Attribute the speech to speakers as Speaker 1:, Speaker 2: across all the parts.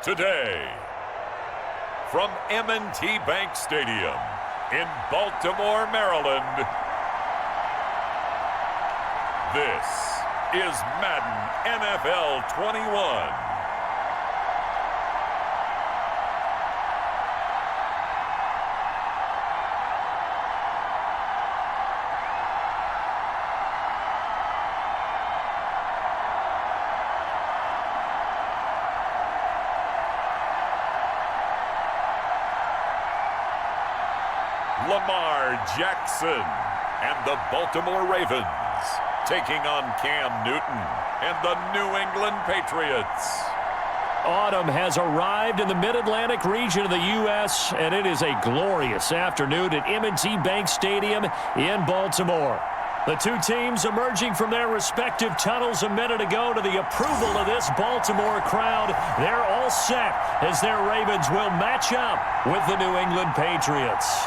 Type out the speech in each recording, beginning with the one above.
Speaker 1: Today, from M&T Bank Stadium in Baltimore, Maryland, this is Madden NFL 21. Lamar Jackson and the Baltimore Ravens taking on Cam Newton and the New England Patriots.
Speaker 2: Autumn has arrived in the mid-Atlantic region of the U.S., and it is a glorious afternoon at M&T Bank Stadium in Baltimore. The two teams emerging from their respective tunnels a minute ago to the approval of this Baltimore crowd. They're all set as their Ravens will match up with the New England Patriots.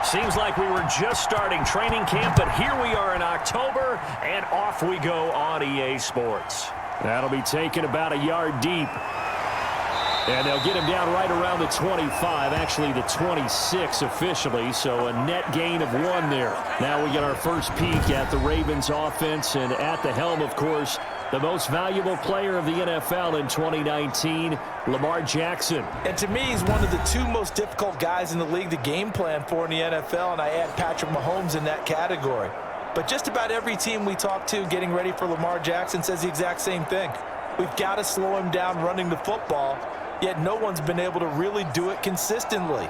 Speaker 2: Seems like we were just starting training camp, but here we are in October, and off we go on EA Sports. That'll be taken about a yard deep. And they'll get him down right around the 25, actually the 26 officially, so a net gain of 1 there. Now we get our first peek at the Ravens offense, and at the helm, of course, the most valuable player of the NFL in 2019, Lamar Jackson.
Speaker 3: And to me, he's one of the 2 most difficult guys in the league to game plan for in the NFL, and I add Patrick Mahomes in that category. But just about every team we talk to getting ready for Lamar Jackson says the exact same thing. We've got to slow him down running the football, yet no one's been able to really do it consistently.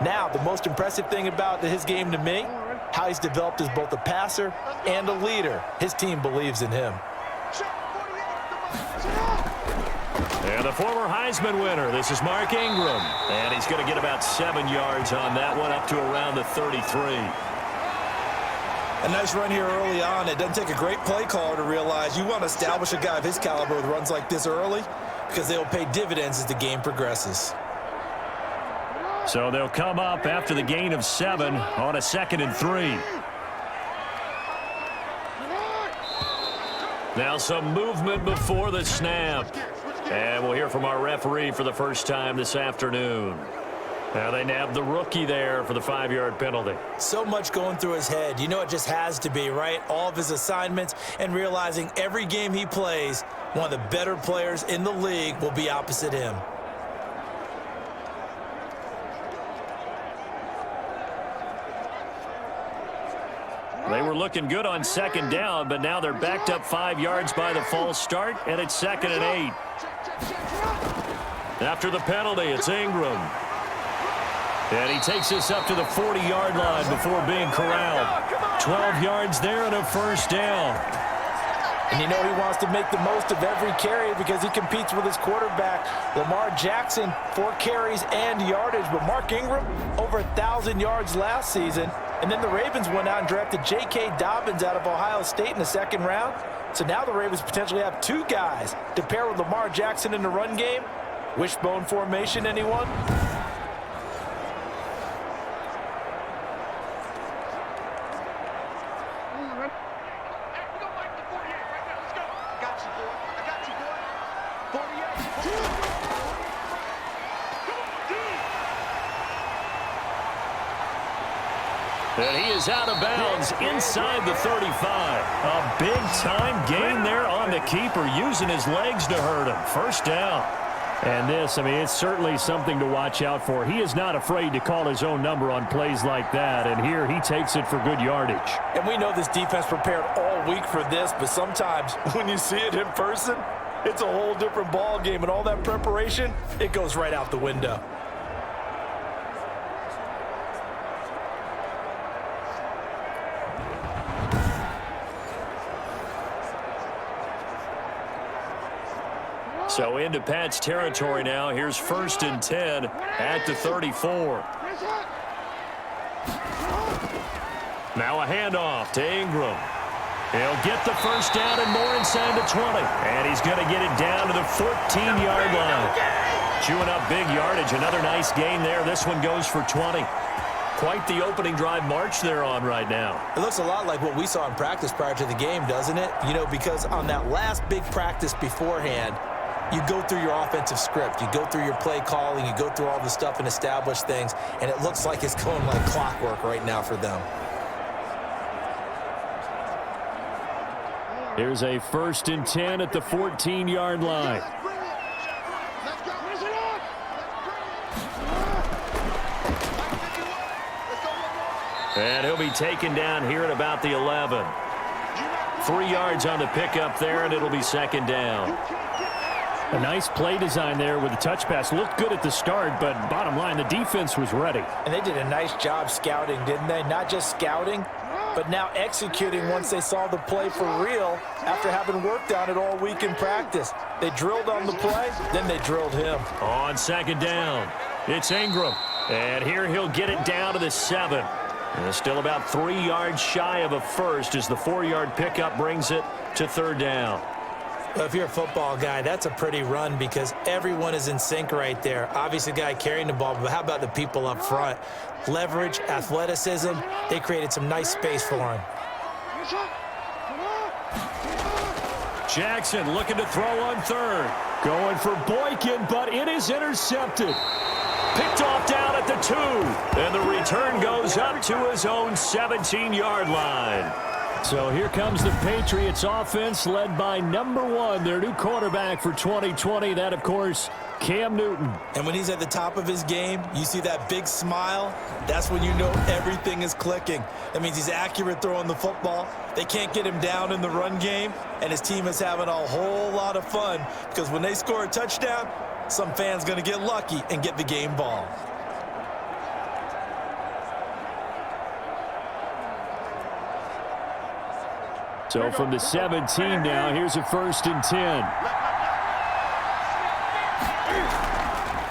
Speaker 3: Now, the most impressive thing about his game to me, how he's developed as both a passer and a leader. His team believes in him.
Speaker 2: And the former Heisman winner, this is Mark Ingram. And he's going to get about 7 yards on that one, up to around the 33.
Speaker 3: A nice run here early on. It doesn't take a great play caller to realize you want to establish a guy of his caliber with runs like this early, because they'll pay dividends as the game progresses.
Speaker 2: So they'll come up after the gain of 7 on a 2nd and 3. Now some movement before the snap. And we'll hear from our referee for the first time this afternoon. Now they nabbed the rookie there for the 5-yard penalty.
Speaker 3: So much going through his head. You know it just has to be, right? All of his assignments and realizing every game he plays, one of the better players in the league will be opposite him.
Speaker 2: They were looking good on 2nd down, but now they're backed up 5 yards by the false start, and it's 2nd and 8. After the penalty, it's Ingram. And he takes us up to the 40-yard line before being corralled. 12 yards there and a 1st down.
Speaker 3: And you know he wants to make the most of every carry because he competes with his quarterback, Lamar Jackson, 4 carries and yardage. But Mark Ingram, over 1,000 yards last season. And then the Ravens went out and drafted J.K. Dobbins out of Ohio State in the 2nd round. So now the Ravens potentially have 2 guys to pair with Lamar Jackson in the run game. Wishbone formation, anyone?
Speaker 2: And he is out of bounds inside the 35. A big-time gain there on the keeper, using his legs to hurt him. 1st down. And this, I mean, it's certainly something to watch out for. He is not afraid to call his own number on plays like that, and here he takes it for good yardage.
Speaker 3: And we know this defense prepared all week for this, but sometimes when you see it in person, it's a whole different ball game, and all that preparation, it goes right out the window.
Speaker 2: So into Pat's territory now. Here's 1st and 10 at the 34. Now a handoff to Ingram. He'll get the first down and more inside the 20. And he's going to get it down to the 14-yard line. Chewing up big yardage. Another nice gain there. This one goes for 20. Quite the opening drive march they're on right now.
Speaker 3: It looks a lot like what we saw in practice prior to the game, doesn't it? You know, because on that last big practice beforehand, you go through your offensive script. You go through your play calling. You go through all the stuff and establish things. And it looks like it's going like clockwork right now for them.
Speaker 2: Here's a 1st and 10 at the 14-yard line. And he'll be taken down here at about the 11. 3 yards on the pickup there, and it'll be 2nd down.
Speaker 4: A nice play design there with the touch pass. Looked good at the start, but bottom line, the defense was ready.
Speaker 3: And they did a nice job scouting, didn't they? Not just scouting, but now executing once they saw the play for real after having worked on it all week in practice. They drilled on the play, then they drilled him.
Speaker 2: On 2nd down, it's Ingram. And here he'll get it down to the 7. And still about 3 yards shy of a first as the 4-yard pickup brings it to 3rd down.
Speaker 3: Well, if you're a football guy, that's a pretty run because everyone is in sync right there. Obviously, the guy carrying the ball, but how about the people up front? Leverage, athleticism, they created some nice space for him.
Speaker 2: Jackson looking to throw on 3rd. Going for Boykin, but it is intercepted. Picked off down at the 2. And the return goes up to his own 17-yard line.
Speaker 4: So here comes the Patriots offense led by number 1, their new quarterback for 2020. That, of course, Cam Newton.
Speaker 3: And when he's at the top of his game, you see that big smile. That's when you know everything is clicking. That means he's accurate throwing the football. They can't get him down in the run game. And his team is having a whole lot of fun because when they score a touchdown, some fan's going to get lucky and get the game ball.
Speaker 4: So from the 17 now, here's a 1st and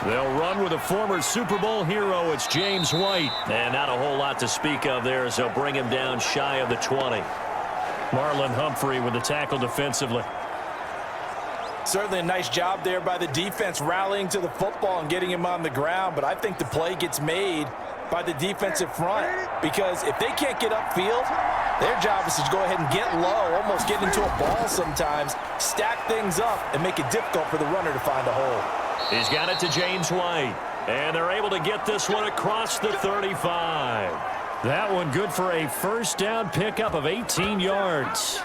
Speaker 4: 10.
Speaker 2: They'll run with a former Super Bowl hero. It's James White. And not a whole lot to speak of there as they'll bring him down shy of the 20. Marlon Humphrey with the tackle defensively.
Speaker 3: Certainly a nice job there by the defense rallying to the football and getting him on the ground. But I think the play gets made by the defensive front because if they can't get upfield, their job is to go ahead and get low, almost get into a ball sometimes, stack things up, and make it difficult for the runner to find a hole.
Speaker 2: He's got it to James White. And they're able to get this one across the 35. That one good for a 1st down pickup of 18 yards.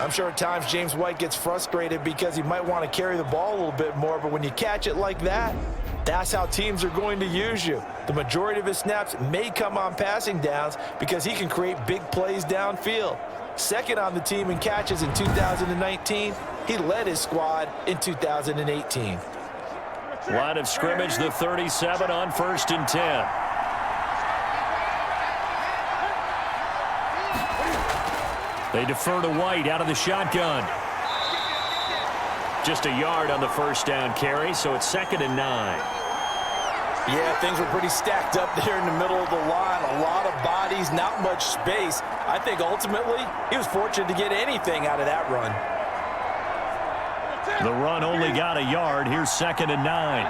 Speaker 3: I'm sure at times James White gets frustrated because he might want to carry the ball a little bit more, but when you catch it like that, that's how teams are going to use you. The majority of his snaps may come on passing downs because he can create big plays downfield. 2nd on the team in catches in 2019. He led his squad in 2018.
Speaker 2: Line of scrimmage, the 37 on 1st and 10. They defer to White out of the shotgun. Just a yard on the 1st down carry, so it's 2nd and 9.
Speaker 3: Yeah, things were pretty stacked up there in the middle of the line. A lot of bodies, not much space. I think ultimately he was fortunate to get anything out of that run.
Speaker 2: The run only got a yard. Here's 2nd and 9.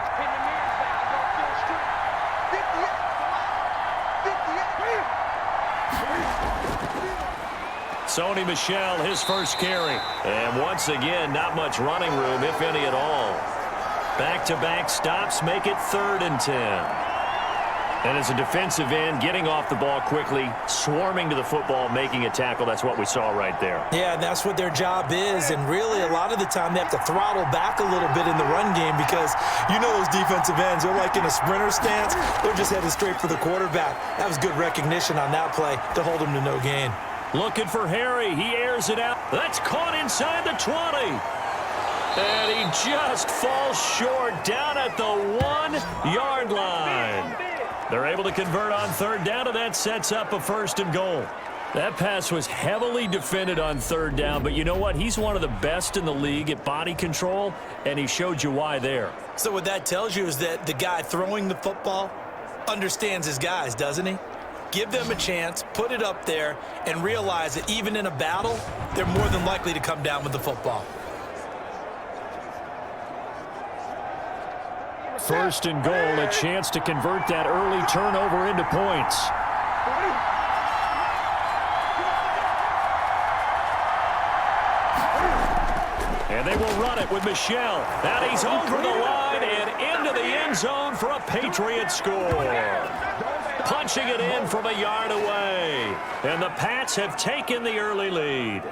Speaker 2: Sony Michel, his first carry. And once again, not much running room, if any at all. Back-to-back stops make it 3rd and 10. And as a defensive end, getting off the ball quickly, swarming to the football, making a tackle. That's what we saw right there.
Speaker 3: Yeah, and that's what their job is. And really, a lot of the time, they have to throttle back a little bit in the run game because you know those defensive ends, they're like in a sprinter stance. They're just headed straight for the quarterback. That was good recognition on that play to hold him to no gain.
Speaker 2: Looking for Harry. He airs it out. That's caught inside the 20. And he just falls short down at the 1-yard line. They're able to convert on 3rd down, and that sets up a 1st and goal.
Speaker 4: That pass was heavily defended on third down, but you know what? He's one of the best in the league at body control, and he showed you why there.
Speaker 3: So what that tells you is that the guy throwing the football understands his guys, doesn't he? Give them a chance, put it up there, and realize that even in a battle, they're more than likely to come down with the football.
Speaker 4: First and goal, a chance to convert that early turnover into points. And they will run it with Michel. That he's over the line and into the end zone for a Patriots score. Punching it in from a yard away. And the Pats have taken the early lead.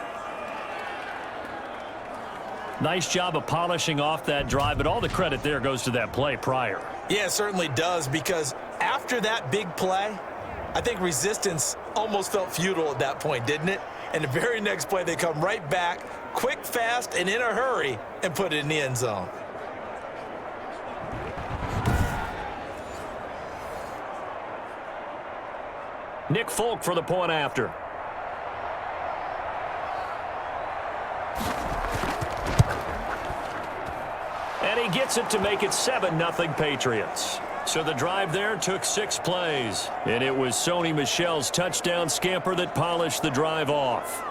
Speaker 4: Nice job of polishing off that drive, but all the credit there goes to that play prior.
Speaker 3: Yeah, it certainly does, because after that big play, I think resistance almost felt futile at that point, didn't it? And the very next play, they come right back, quick, fast, and in a hurry, and put it in the end zone.
Speaker 4: Nick Folk for the point after. And he gets it to make it 7-0 Patriots. So the drive there took 6 plays. And it was Sony Michel's touchdown scamper that polished the drive off.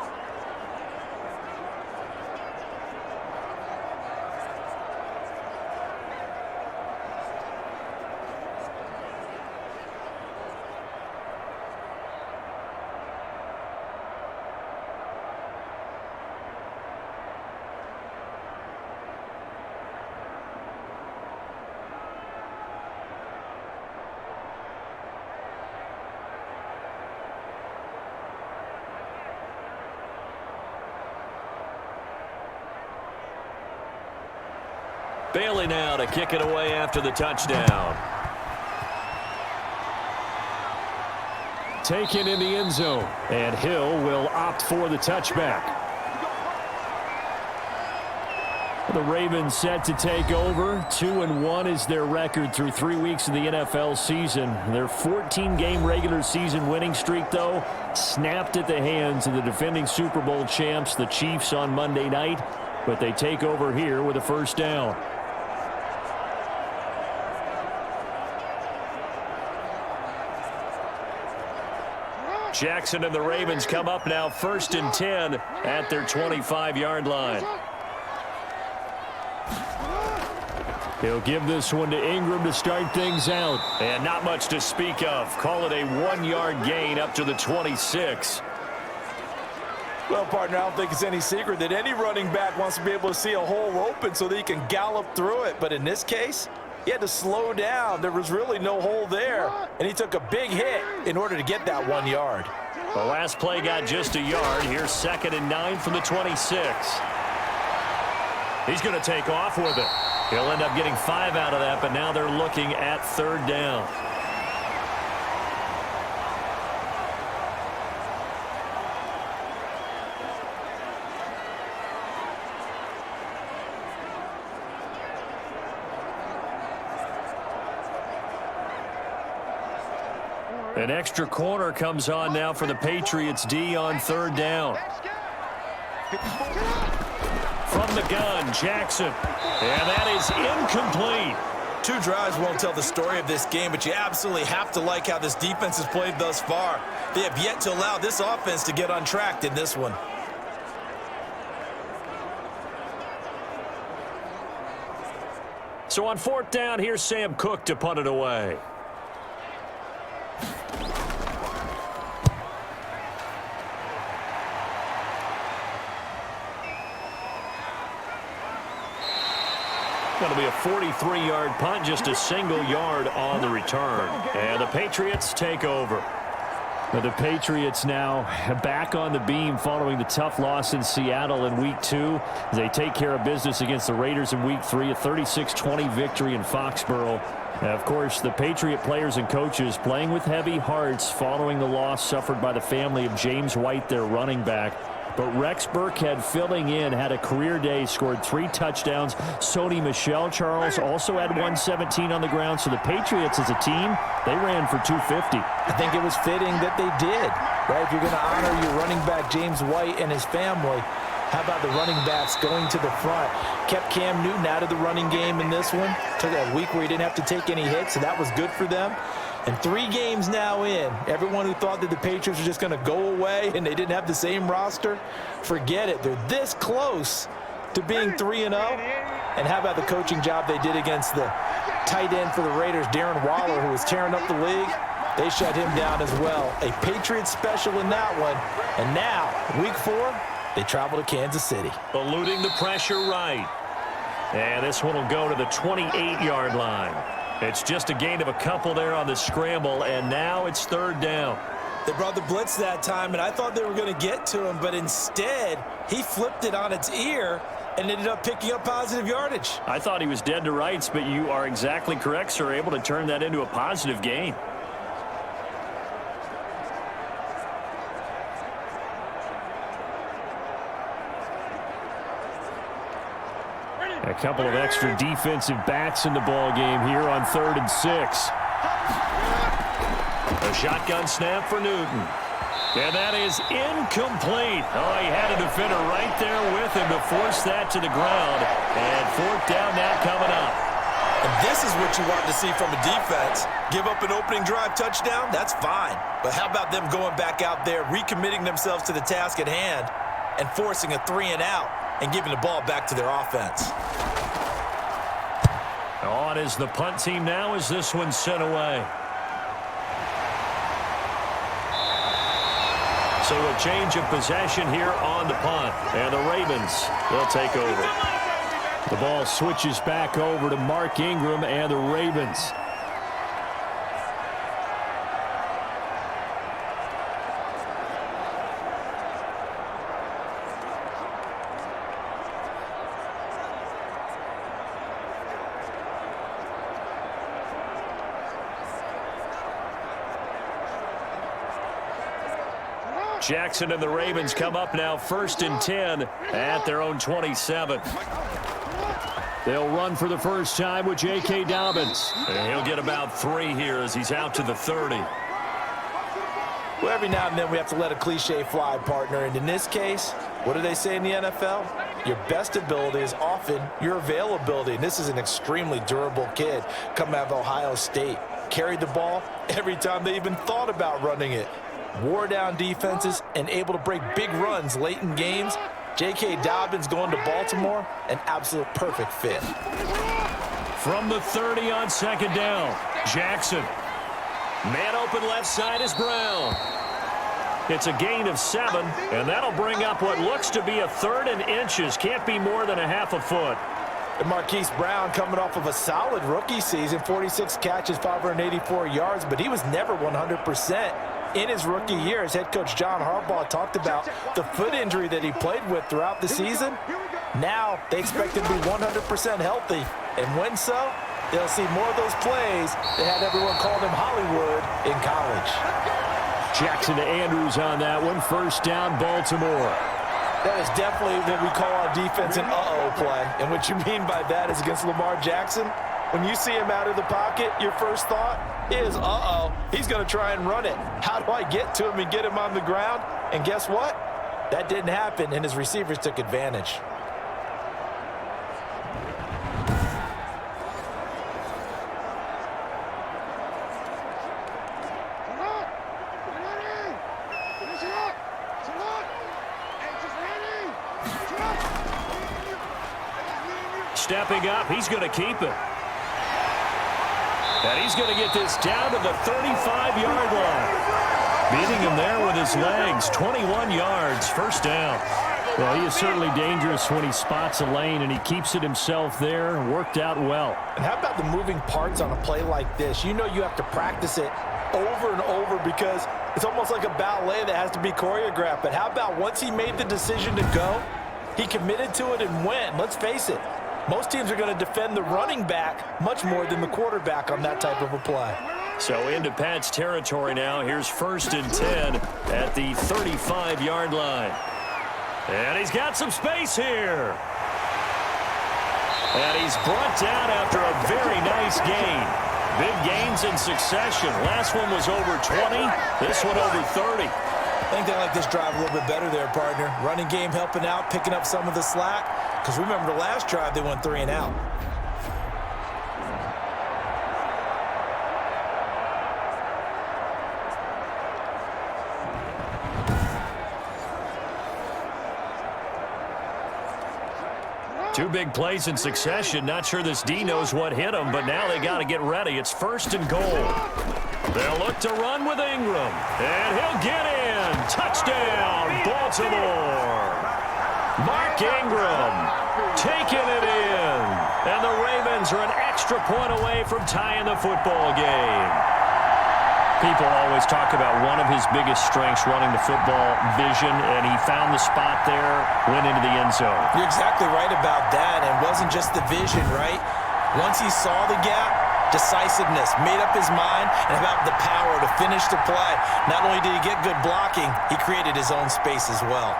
Speaker 4: Bailey now to kick it away after the touchdown. Taken in the end zone. And Hill will opt for the touchback. The Ravens set to take over. 2-1 is their record through 3 weeks of the NFL season. Their 14-game regular season winning streak, though, snapped at the hands of the defending Super Bowl champs, the Chiefs, on Monday night. But they take over here with a first down. Jackson and the Ravens come up now 1st and 10 at their 25-yard line. He'll give this one to Ingram to start things out. And not much to speak of. Call it a 1-yard gain up to the 26.
Speaker 3: Well, partner, I don't think it's any secret that any running back wants to be able to see a hole open so that he can gallop through it. But in this case, he had to slow down. There was really no hole there, and he took a big hit in order to get that 1 yard.
Speaker 4: The last play got just a yard. Here's 2nd and 9 from the 26. He's going to take off with it. He'll end up getting 5 out of that, but now they're looking at 3rd down. An extra corner comes on now for the Patriots D on 3rd down. From the gun, Jackson. And that is incomplete.
Speaker 3: 2 drives won't tell the story of this game, but you absolutely have to like how this defense has played thus far. They have yet to allow this offense to get untracked in this one.
Speaker 4: So on 4th down, here's Sam Cook to punt it away. Going to be a 43-yard punt, just a single yard on the return. And the Patriots take over. The Patriots now back on the beam following the tough loss in Seattle in Week 2. They take care of business against the Raiders in Week 3, a 36-20 victory in Foxborough. And of course, the Patriot players and coaches playing with heavy hearts following the loss suffered by the family of James White, their running back. but Rex Burkhead filling in had a career day, scored 3 touchdowns. Sony Michel Charles also had 117 on the ground. So the Patriots as a team, they ran for 250.
Speaker 3: I think it was fitting that they did, right? If you're going to honor your running back, James White, and his family, how about the running backs going to the front? Kept Cam Newton out of the running game in this one. Took a week where he didn't have to take any hits, so that was good for them. And 3 games now in, everyone who thought that the Patriots were just going to go away and they didn't have the same roster, forget it. They're this close to being 3-0. And how about the coaching job they did against the tight end for the Raiders, Darren Waller, who was tearing up the league? They shut him down as well. A Patriots special in that one. And now, week 4, they travel to Kansas City.
Speaker 2: Eluding the pressure right. And this one will go to the 28-yard line. It's just a gain of a couple there on the scramble, and now it's 3rd down.
Speaker 3: They brought the blitz that time, and I thought they were going to get to him, but instead, he flipped it on its ear and ended up picking up positive yardage.
Speaker 4: I thought he was dead to rights, but you are exactly correct, sir. Able to turn that into a positive gain. A couple of extra defensive backs in the ball game here on 3rd and 6.
Speaker 2: A shotgun snap for Newton. And that is incomplete. Oh, he had a defender right there with him to force that to the ground. And 4th down now coming up.
Speaker 3: And this is what you want to see from a defense. Give up an opening drive touchdown, that's fine. But how about them going back out there, recommitting themselves to the task at hand, and forcing a 3-and-out and giving the ball back to their offense.
Speaker 2: On is the punt team now as this one's sent away. So a change of possession here on the punt. And the Ravens will take over.
Speaker 4: The ball switches back over to Mark Ingram and the Ravens.
Speaker 2: Jackson and the Ravens come up now 1st and 10 at their own 27.
Speaker 4: They'll run for the first time with J.K. Dobbins.
Speaker 2: And he'll get about 3 here as he's out to the 30.
Speaker 3: Well, every now and then we have to let a cliche fly, partner. And in this case, what do they say in the NFL? Your best ability is often your availability. And this is an extremely durable kid coming out of Ohio State. Carried the ball every time they even thought about running it. Wore down defenses and able to break big runs late in games. J.K. Dobbins going to Baltimore, an absolute perfect fit.
Speaker 2: From the 30 on 2nd down, Jackson. Man open left side is Brown. It's a gain of 7, and that'll bring up what looks to be a 3rd and inches. Can't be more than a half a foot.
Speaker 3: And Marquise Brown coming off of a solid rookie season, 46 catches, 584 yards, but he was never 100%. In his rookie year, as head coach John Harbaugh talked about the foot injury that he played with throughout the season. Now they expect him to be 100% healthy. And when so, they'll see more of those plays that had everyone call him Hollywood in college.
Speaker 4: Jackson to Andrews on that one. 1st down, Baltimore.
Speaker 3: That is definitely what we call our defense an uh-oh play. And what you mean by that is against Lamar Jackson, when you see him out of the pocket, your first thought is, uh-oh, he's going to try and run it. How do I get to him and get him on the ground? And guess what? That didn't happen, and his receivers took advantage.
Speaker 2: Stepping up, he's going to keep it. And he's going to get this down to the 35-yard line. Beating him there with his legs. 21 yards, 1st down.
Speaker 4: Well, he is certainly dangerous when he spots a lane, and he keeps it himself there. Worked out well.
Speaker 3: And how about the moving parts on a play like this? You know you have to practice it over and over because it's almost like a ballet that has to be choreographed. But how about once he made the decision to go, he committed to it and went. Let's face it. Most teams are going to defend the running back much more than the quarterback on that type of a play.
Speaker 2: So into Pat's territory now. Here's 1st and 10 at the 35-yard line. And he's got some space here. And he's brought down after a very nice gain. Big gains in succession. Last one was over 20. This one over 30.
Speaker 3: I think they like this drive a little bit better there, partner. Running game helping out, picking up some of the slack. Because remember the last drive, they went 3 and out.
Speaker 2: Two big plays in succession. Not sure this D knows what hit him, but now they got to get ready. It's 1st and goal. They'll look to run with Ingram. And he'll get in. Touchdown, Baltimore. Mark Ingram taking it in. And the Ravens are an extra point away from tying the football game. People always talk about one of his biggest strengths running the football, vision, and he found the spot there, went into the end zone.
Speaker 3: You're exactly right about that. And it wasn't just the vision, right? Once he saw the gap, decisiveness, made up his mind, and about the power to finish the play. Not only did he get good blocking, he created his own space as well.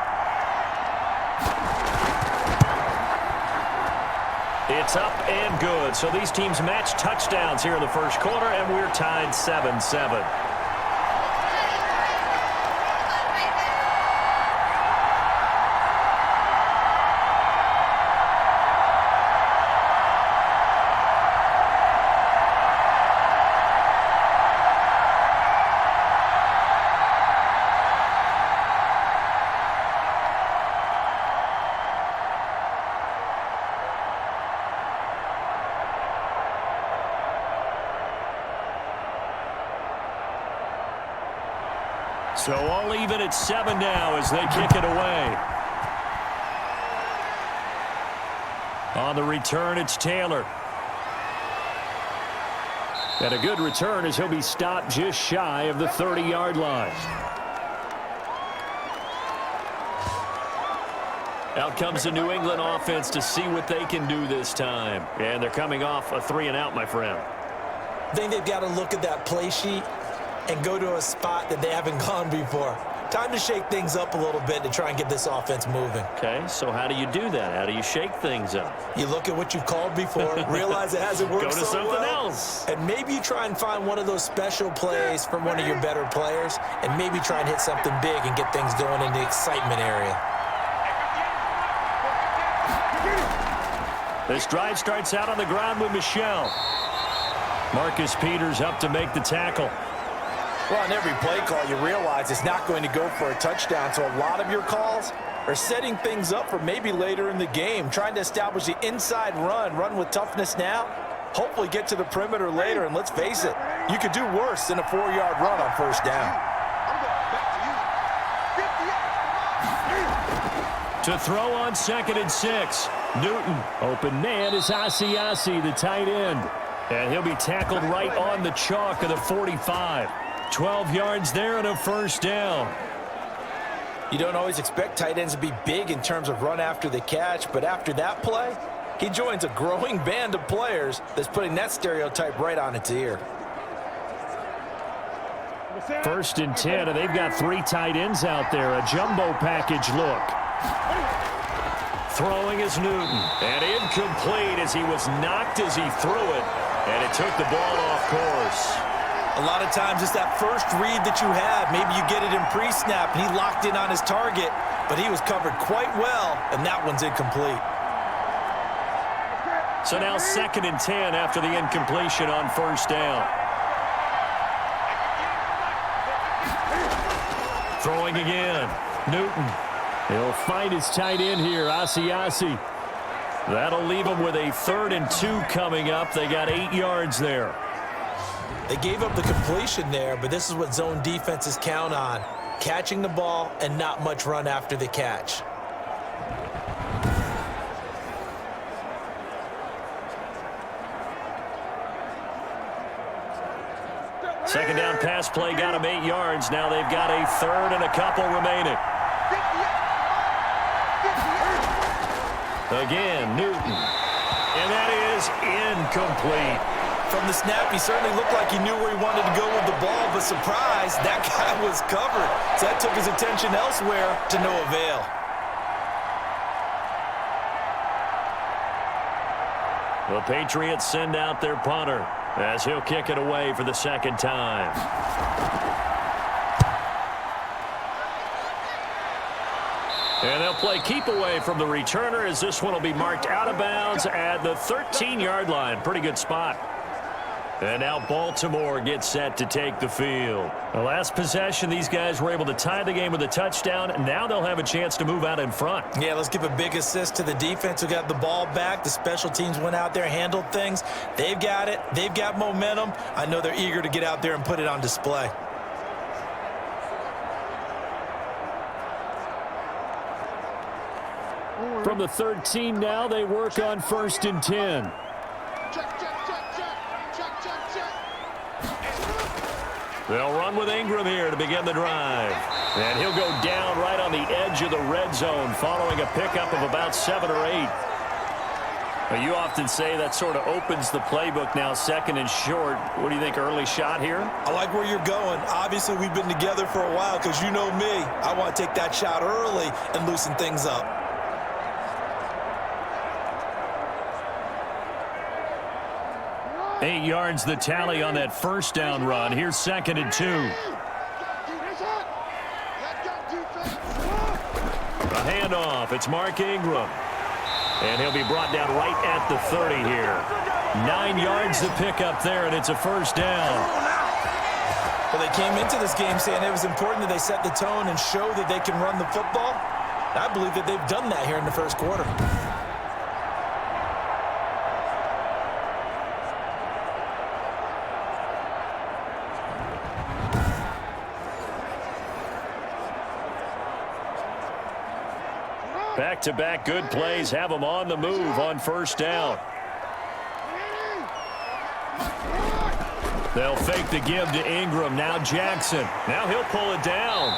Speaker 2: It's up and good. So these teams match touchdowns here in the first quarter, and we're tied 7-7. So all even at 7 now as they kick it away. On the return, it's Taylor. And a good return as he'll be stopped just shy of the 30-yard line. Out comes the New England offense to see what they can do this time. And they're coming off a 3-and-out, my friend.
Speaker 3: I think they've got to look at that play sheet and go to a spot that they haven't gone before. Time to shake things up a little bit to try and get this offense moving.
Speaker 2: Okay, so how do you do that? How do you shake things up?
Speaker 3: You look at what you've called before, realize it hasn't worked
Speaker 2: Go to
Speaker 3: so
Speaker 2: something
Speaker 3: well,
Speaker 2: else.
Speaker 3: and maybe you try and find one of those special plays from one of your better players, and maybe try and hit something big and get things going in the excitement area.
Speaker 2: This drive starts out on the ground with Michelle. Marcus Peters up to make the tackle.
Speaker 3: Well, on every play call, you realize it's not going to go for a touchdown, so a lot of your calls are setting things up for maybe later in the game, trying to establish the inside run with toughness now, hopefully get to the perimeter later, and let's face it, you could do worse than a 4-yard run on first down.
Speaker 2: To throw on 2nd and 6. Newton. Open man is Asiasi, the tight end. And he'll be tackled right on the chalk of the 45. 12 yards there and a first down.
Speaker 3: You don't always expect tight ends to be big in terms of run after the catch, but after that play, he joins a growing band of players that's putting that stereotype right on its ear.
Speaker 2: 1st and 10, and they've got 3 tight ends out there. A jumbo package look. Throwing is Newton. And incomplete as he was knocked as he threw it. And it took the ball off course.
Speaker 3: A lot of times it's that first read that you have. Maybe you get it in pre-snap and he locked in on his target, but he was covered quite well, and that one's incomplete.
Speaker 2: So now 2nd and 10 after the incompletion on first down. Throwing again. Newton. He'll find his tight end here, Asiasi. That'll leave him with a 3rd and 2 coming up. They got 8 yards there.
Speaker 3: They gave up the completion there, but this is what zone defenses count on. Catching the ball and not much run after the catch.
Speaker 2: Second down pass play got him 8 yards. Now they've got a 3rd and a couple remaining. Again, Newton. And that is incomplete.
Speaker 3: From the snap, he certainly looked like he knew where he wanted to go with the ball, but surprise, that guy was covered. So that took his attention elsewhere to no avail.
Speaker 4: The Patriots send out their punter as he'll kick it away for the second time. And they'll play keep away from the returner as this one will be marked out of bounds at the 13-yard line. Pretty good spot. And now Baltimore gets set to take the field. The last possession, these guys were able to tie the game with a touchdown. Now they'll have a chance to move out in front.
Speaker 3: Yeah, let's give a big assist to the defense who got the ball back. The special teams went out there, handled things. They've got it. They've got momentum. I know they're eager to get out there and put it on display.
Speaker 4: From the 13 now, they work on 1st and 10. They'll run with Ingram here to begin the drive. And he'll go down right on the edge of the red zone following a pickup of about 7 or 8. Well, you often say that sort of opens the playbook now, 2nd and short. What do you think, early shot here?
Speaker 3: I like where you're going. Obviously, we've been together for a while because you know me. I want to take that shot early and loosen things up.
Speaker 4: Eight yards the tally on that first down run. Here's 2nd and 2. A handoff. It's Mark Ingram. And he'll be brought down right at the 30 here. 9 yards to pick up there, and it's a first down.
Speaker 3: Well, they came into this game saying it was important that they set the tone and show that they can run the football. I believe that they've done that here in the first quarter.
Speaker 4: Back-to-back good plays have them on the move on first down. They'll fake the give to Ingram. Now Jackson. Now he'll pull it down.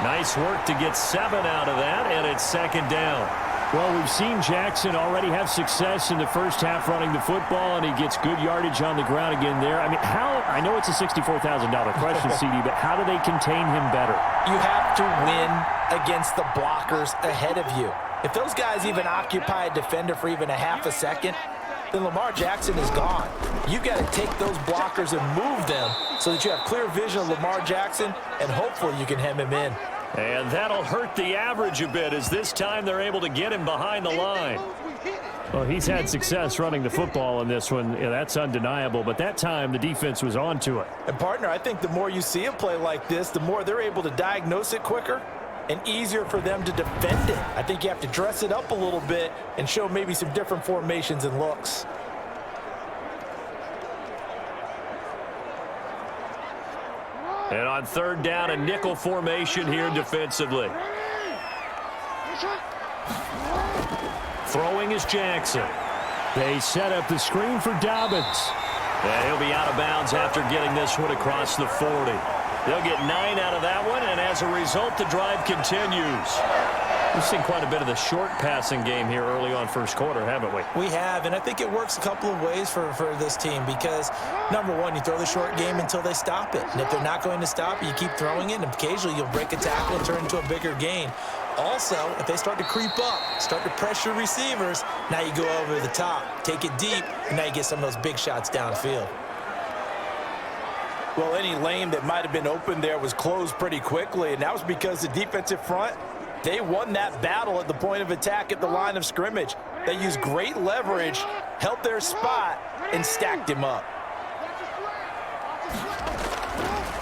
Speaker 4: Nice work to get 7 out of that, and it's 2nd down. Well, we've seen Jackson already have success in the first half running the football, and he gets good yardage on the ground again there. I mean, I know it's a $64,000 question, CD, but how do they contain him better?
Speaker 3: You have to win against the blockers ahead of you. If those guys even occupy a defender for even a half a second, then Lamar Jackson is gone. You've got to take those blockers and move them so that you have clear vision of Lamar Jackson, and hopefully you can hem him in.
Speaker 4: And that'll hurt the average a bit as this time they're able to get him behind the line. Well, he's had success running the football in this one. Yeah, that's undeniable. But that time, the defense was on to it.
Speaker 3: And, partner, I think the more you see a play like this, the more they're able to diagnose it quicker and easier for them to defend it. I think you have to dress it up a little bit and show maybe some different formations and looks.
Speaker 4: And on 3rd down, a nickel formation here defensively. Throwing is Jackson. They set up the screen for Dobbins. And he'll be out of bounds after getting this one across the 40. They'll get 9 out of that one, and as a result, the drive continues. We've seen quite a bit of the short passing game here early on first quarter, haven't we?
Speaker 3: We have, and I think it works a couple of ways for this team because, number one, you throw the short game until they stop it. And if they're not going to stop it, you keep throwing it, and occasionally you'll break a tackle and turn into a bigger gain. Also, if they start to creep up, start to pressure receivers, now you go over the top, take it deep, and now you get some of those big shots downfield. Well, any lane that might have been open there was closed pretty quickly, and that was because the defensive front, they won that battle at the point of attack at the line of scrimmage. They used great leverage, held their spot, and stacked him up.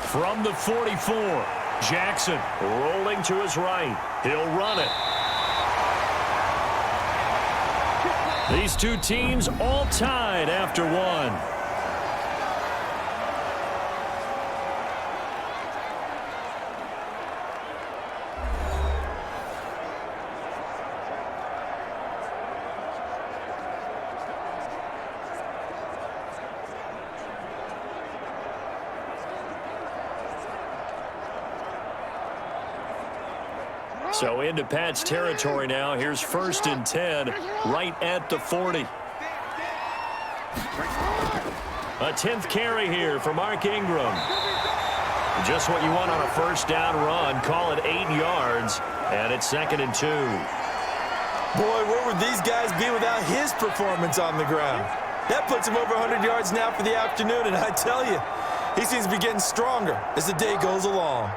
Speaker 4: From the 44, Jackson rolling to his right. He'll run it. These two teams all tied after one. So into Pat's territory now. Here's 1st and 10, right at the 40. A 10th carry here for Mark Ingram. Just what you want on a first down run. Call it 8 yards, and it's 2nd and 2.
Speaker 3: Boy, where would these guys be without his performance on the ground? That puts him over 100 yards now for the afternoon, and I tell you, he seems to be getting stronger as the day goes along.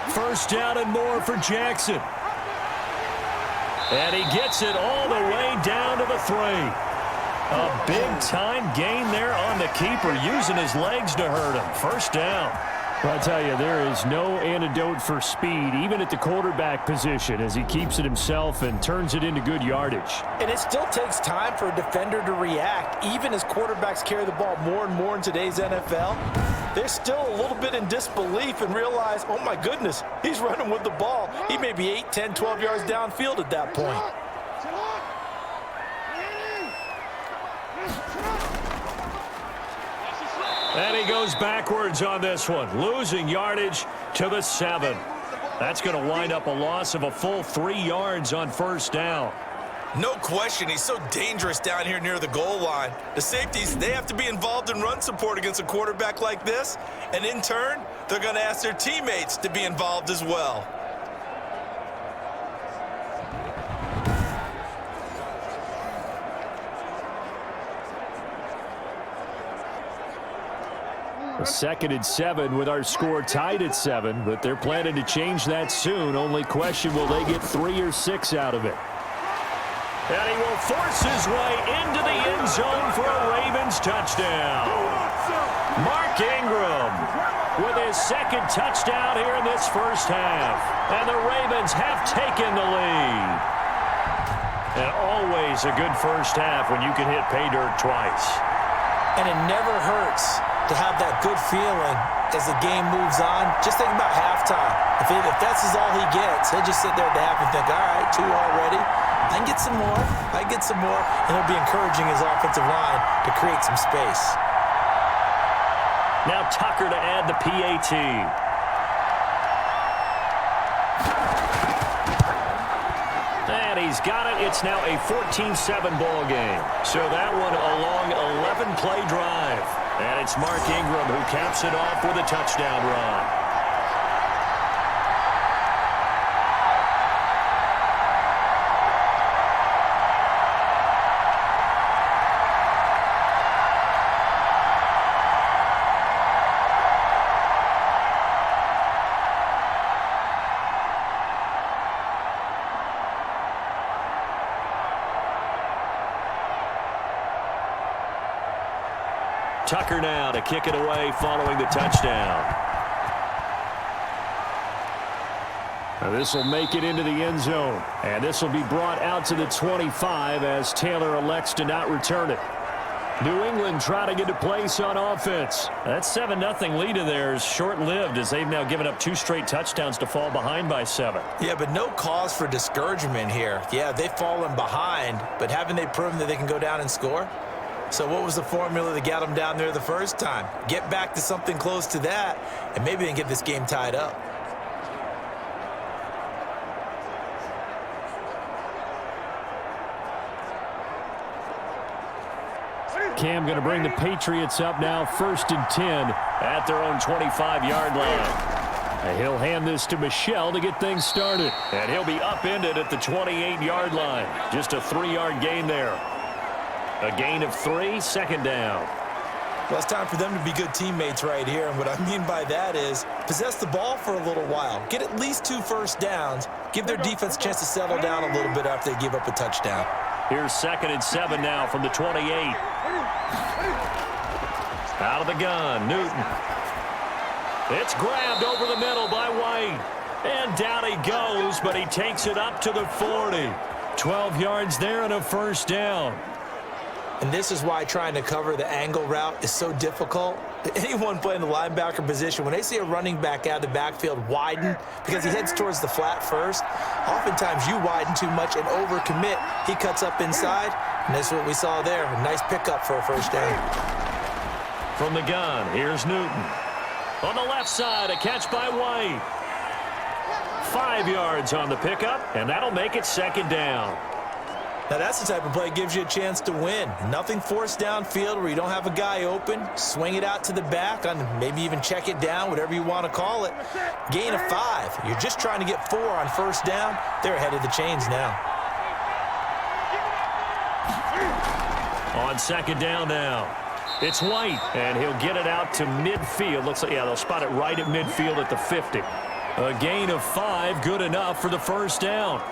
Speaker 4: First down and more for Jackson. And he gets it all the way down to the 3. A big-time gain there on the keeper, using his legs to hurt him. First down.
Speaker 2: I'll tell you, there is no antidote for speed, even at the quarterback position, as he keeps it himself and turns it into good yardage.
Speaker 3: And it still takes time for a defender to react, even as quarterbacks carry the ball more and more in today's NFL. They're still a little bit in disbelief and realize, oh my goodness, he's running with the ball. He may be 8, 10, 12 yards downfield at that point.
Speaker 4: And he goes backwards on this one, losing yardage to the 7. That's going to wind up a loss of a full 3 yards on first down.
Speaker 3: No question, he's so dangerous down here near the goal line. The safeties, they have to be involved in run support against a quarterback like this. And in turn, they're going to ask their teammates to be involved as well.
Speaker 2: Second and 7 with our score tied at 7, but they're planning to change that soon. Only question, will they get 3 or 6 out of it?
Speaker 4: And he will force his way into the end zone for a Ravens touchdown. Mark Ingram with his second touchdown here in this first half. And the Ravens have taken the lead. And always a good first half when you can hit pay dirt twice.
Speaker 3: And it never hurts to have that good feeling as the game moves on. Just think about halftime. If that's all he gets, he'll just sit there at the half and think, all right, 2 already. I can get some more. I can get some more. And he'll be encouraging his offensive line to create some space.
Speaker 4: Now Tucker to add the PAT. And he's got it. It's now a 14-7 ball game. So that one a long 11-play drive. And it's Mark Ingram who caps it off with a touchdown run. Tucker now to kick it away following the touchdown.
Speaker 2: Now this will make it into the end zone. And this will be brought out to the 25 as Taylor elects to not return it. New England trying to get a place on offense.
Speaker 4: That 7-0 lead of theirs short-lived as they've now given up 2 straight touchdowns to fall behind by 7.
Speaker 3: Yeah, but no cause for discouragement here. Yeah, they've fallen behind, but haven't they proven that they can go down and score? So what was the formula that got them down there the first time? Get back to something close to that, and maybe they can get this game tied up.
Speaker 2: Cam going to bring the Patriots up now, 1st and 10
Speaker 4: at their own 25-yard line.
Speaker 2: And he'll hand this to Michelle to get things started.
Speaker 4: And he'll be upended at the 28-yard line. Just a 3-yard gain there. A gain of 3, second down.
Speaker 3: Well, it's time for them to be good teammates right here. And what I mean by that is possess the ball for a little while. Get at least 2 first downs. Give their defense a chance to settle down a little bit after they give up a touchdown.
Speaker 4: Here's 2nd and 7 now from the 28. Out of the gun, Newton. It's grabbed over the middle by White. And down he goes, but he takes it up to the 40. 12 yards there and a first down.
Speaker 3: And this is why trying to cover the angle route is so difficult. Anyone playing the linebacker position, when they see a running back out of the backfield widen because he heads towards the flat first, oftentimes you widen too much and overcommit. He cuts up inside, and that's what we saw there. A nice pickup for a first down.
Speaker 4: From the gun, here's Newton. On the left side, a catch by White. 5 yards on the pickup, and that'll make it second down.
Speaker 3: Now, that's the type of play that gives you a chance to win. Nothing forced downfield where you don't have a guy open. Swing it out to the back, on maybe even check it down, whatever you want to call it. Gain of 5. You're just trying to get 4 on first down. They're ahead of the chains now.
Speaker 2: On second down now. It's White, and he'll get it out to midfield. Looks like, yeah, they'll spot it right at midfield at the 50. A gain of 5, good enough for the first down.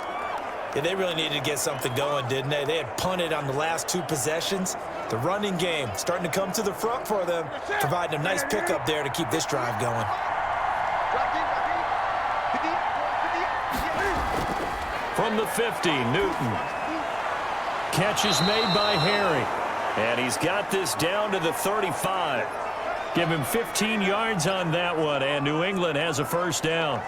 Speaker 3: Yeah, they really needed to get something going, didn't they? They had punted on the last 2 possessions. The running game starting to come to the front for them, providing a nice pickup there to keep this drive going.
Speaker 2: From the 50, Newton. Catch is made by Harry. And he's got this down to the 35. Give him 15 yards on that one, and New England has a first down.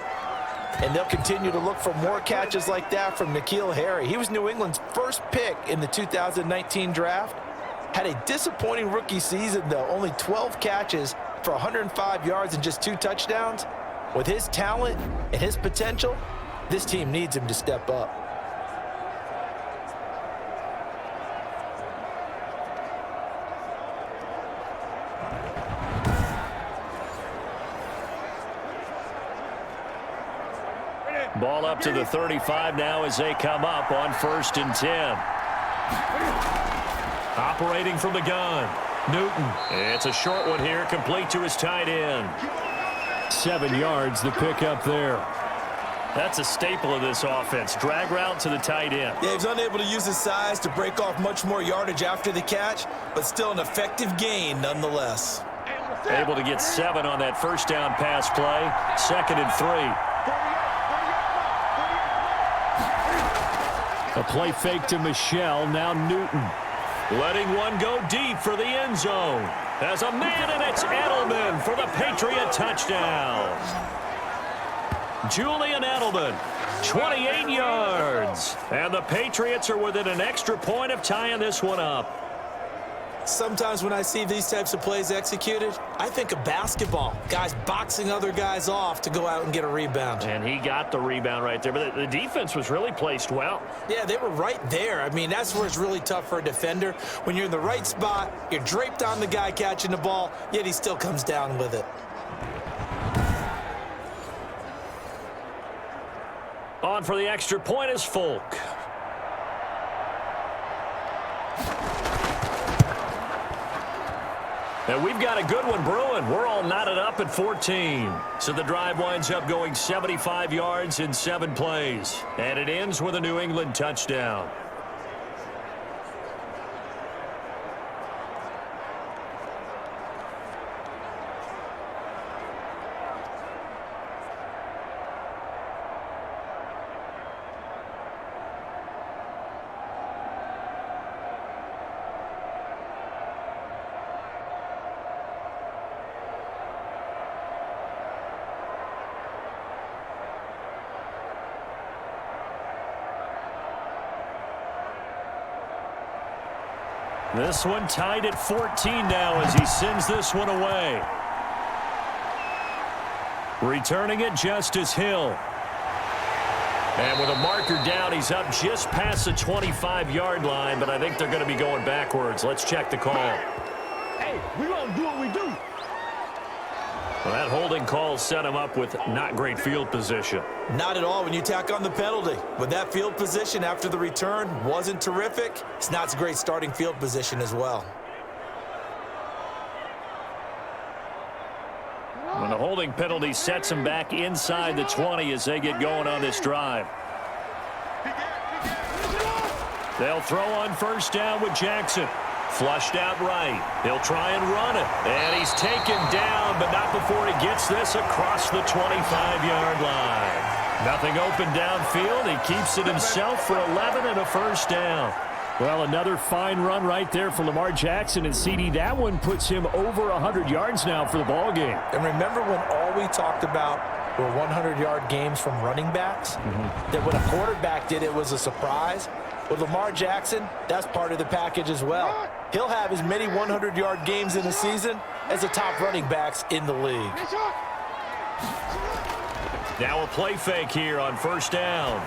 Speaker 3: And they'll continue to look for more catches like that from N'Keal Harry. He was New England's first pick in the 2019 draft. Had a disappointing rookie season, though. Only 12 catches for 105 yards and just 2 touchdowns. With his talent and his potential, this team needs him to step up.
Speaker 2: Ball up to the 35 now as they come up on 1st and 10. Operating from the gun, Newton. It's a short one here, complete to his tight end.
Speaker 4: 7 yards, the pickup there.
Speaker 2: That's a staple of this offense. Drag route to the tight end.
Speaker 3: Yeah, he was unable to use his size to break off much more yardage after the catch, but still an effective gain nonetheless.
Speaker 2: Able to get 7 on that first down pass play. 2nd and 3.
Speaker 4: A play fake to Michelle, now Newton.
Speaker 2: Letting one go deep for the end zone. As a man, and it's Edelman for the Patriot touchdown. Julian Edelman, 28 yards. And the Patriots are within an extra point of tying this one up.
Speaker 3: Sometimes when I see these types of plays executed, I think of basketball. Guys boxing other guys off to go out and get a rebound.
Speaker 2: And he got the rebound right there. But the defense was really placed well.
Speaker 3: Yeah, they were right there. I mean, that's where it's really tough for a defender. When you're in the right spot, you're draped on the guy catching the ball, yet he still comes down with it.
Speaker 2: On for the extra point is Folk. And we've got a good one brewing. We're all knotted up at 14. So the drive winds up going 75 yards in 7 plays. And it ends with a New England touchdown. This one tied at 14 now as he sends this one away. Returning it, Justice Hill. And with a marker down, he's up just past the 25-yard line, but I think they're going to be going backwards. Let's check the call.
Speaker 5: Hey, we're going to do what we do.
Speaker 2: Well, that holding call set him up with not great field position.
Speaker 3: Not at all when you tack on the penalty. But that field position after the return wasn't terrific. It's not a great starting field position as well.
Speaker 2: When the holding penalty sets him back inside the 20 as they get going on this drive. They'll throw on first down with Jackson. Flushed out right. He'll try and run it. And he's taken down, but not before he gets this across the 25-yard line. Nothing open downfield. He keeps it himself for 11 and a first down.
Speaker 4: Well, another fine run right there for Lamar Jackson. And CD, that one puts him over 100 yards now for the ball game.
Speaker 3: And remember when all we talked about were 100-yard games from running backs? That when a quarterback did it was a surprise. With Lamar Jackson, that's part of the package as well. He'll have as many 100-yard games in a season as the top running backs in the league.
Speaker 2: Now a play fake here on first down.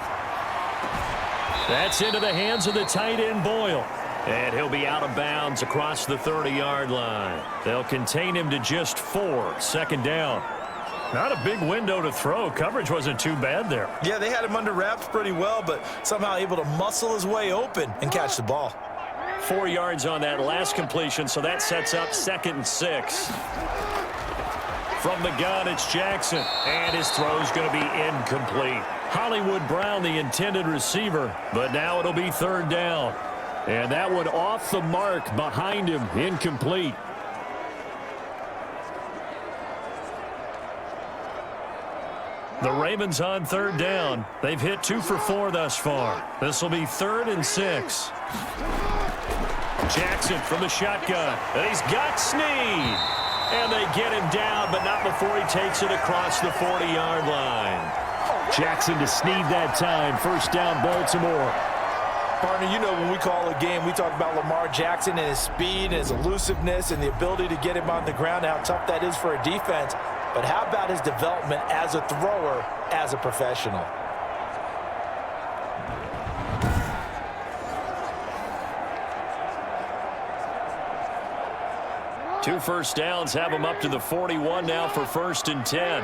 Speaker 4: That's into the hands of the tight end, Boyle. And he'll be out of bounds across the 30-yard line. They'll contain him to just 4, second down. Not a big window to throw. Coverage wasn't too bad there.
Speaker 3: Yeah, they had him under wraps pretty well, but somehow able to muscle his way open and catch the ball.
Speaker 4: 4 yards on that last completion, so that sets up 2nd and 6. From the gun, it's Jackson, and his throw's going to be incomplete. Hollywood Brown, the intended receiver, but now it'll be 3rd down. And that one off the mark behind him, incomplete. The Ravens on 3rd down. They've hit 2 for 4 thus far. This will be 3rd and 6. Jackson from the shotgun, and he's got Snead. And they get him down, but not before he takes it across the 40-yard line.
Speaker 2: Jackson to Snead that time. 1st down, Baltimore.
Speaker 3: Partner, you know when we call a game, we talk about Lamar Jackson and his speed and his elusiveness and the ability to get him on the ground, how tough that is for a defense. But how about his development as a thrower, as a professional?
Speaker 4: Two 1st downs have him up to the 41 now for 1st and 10.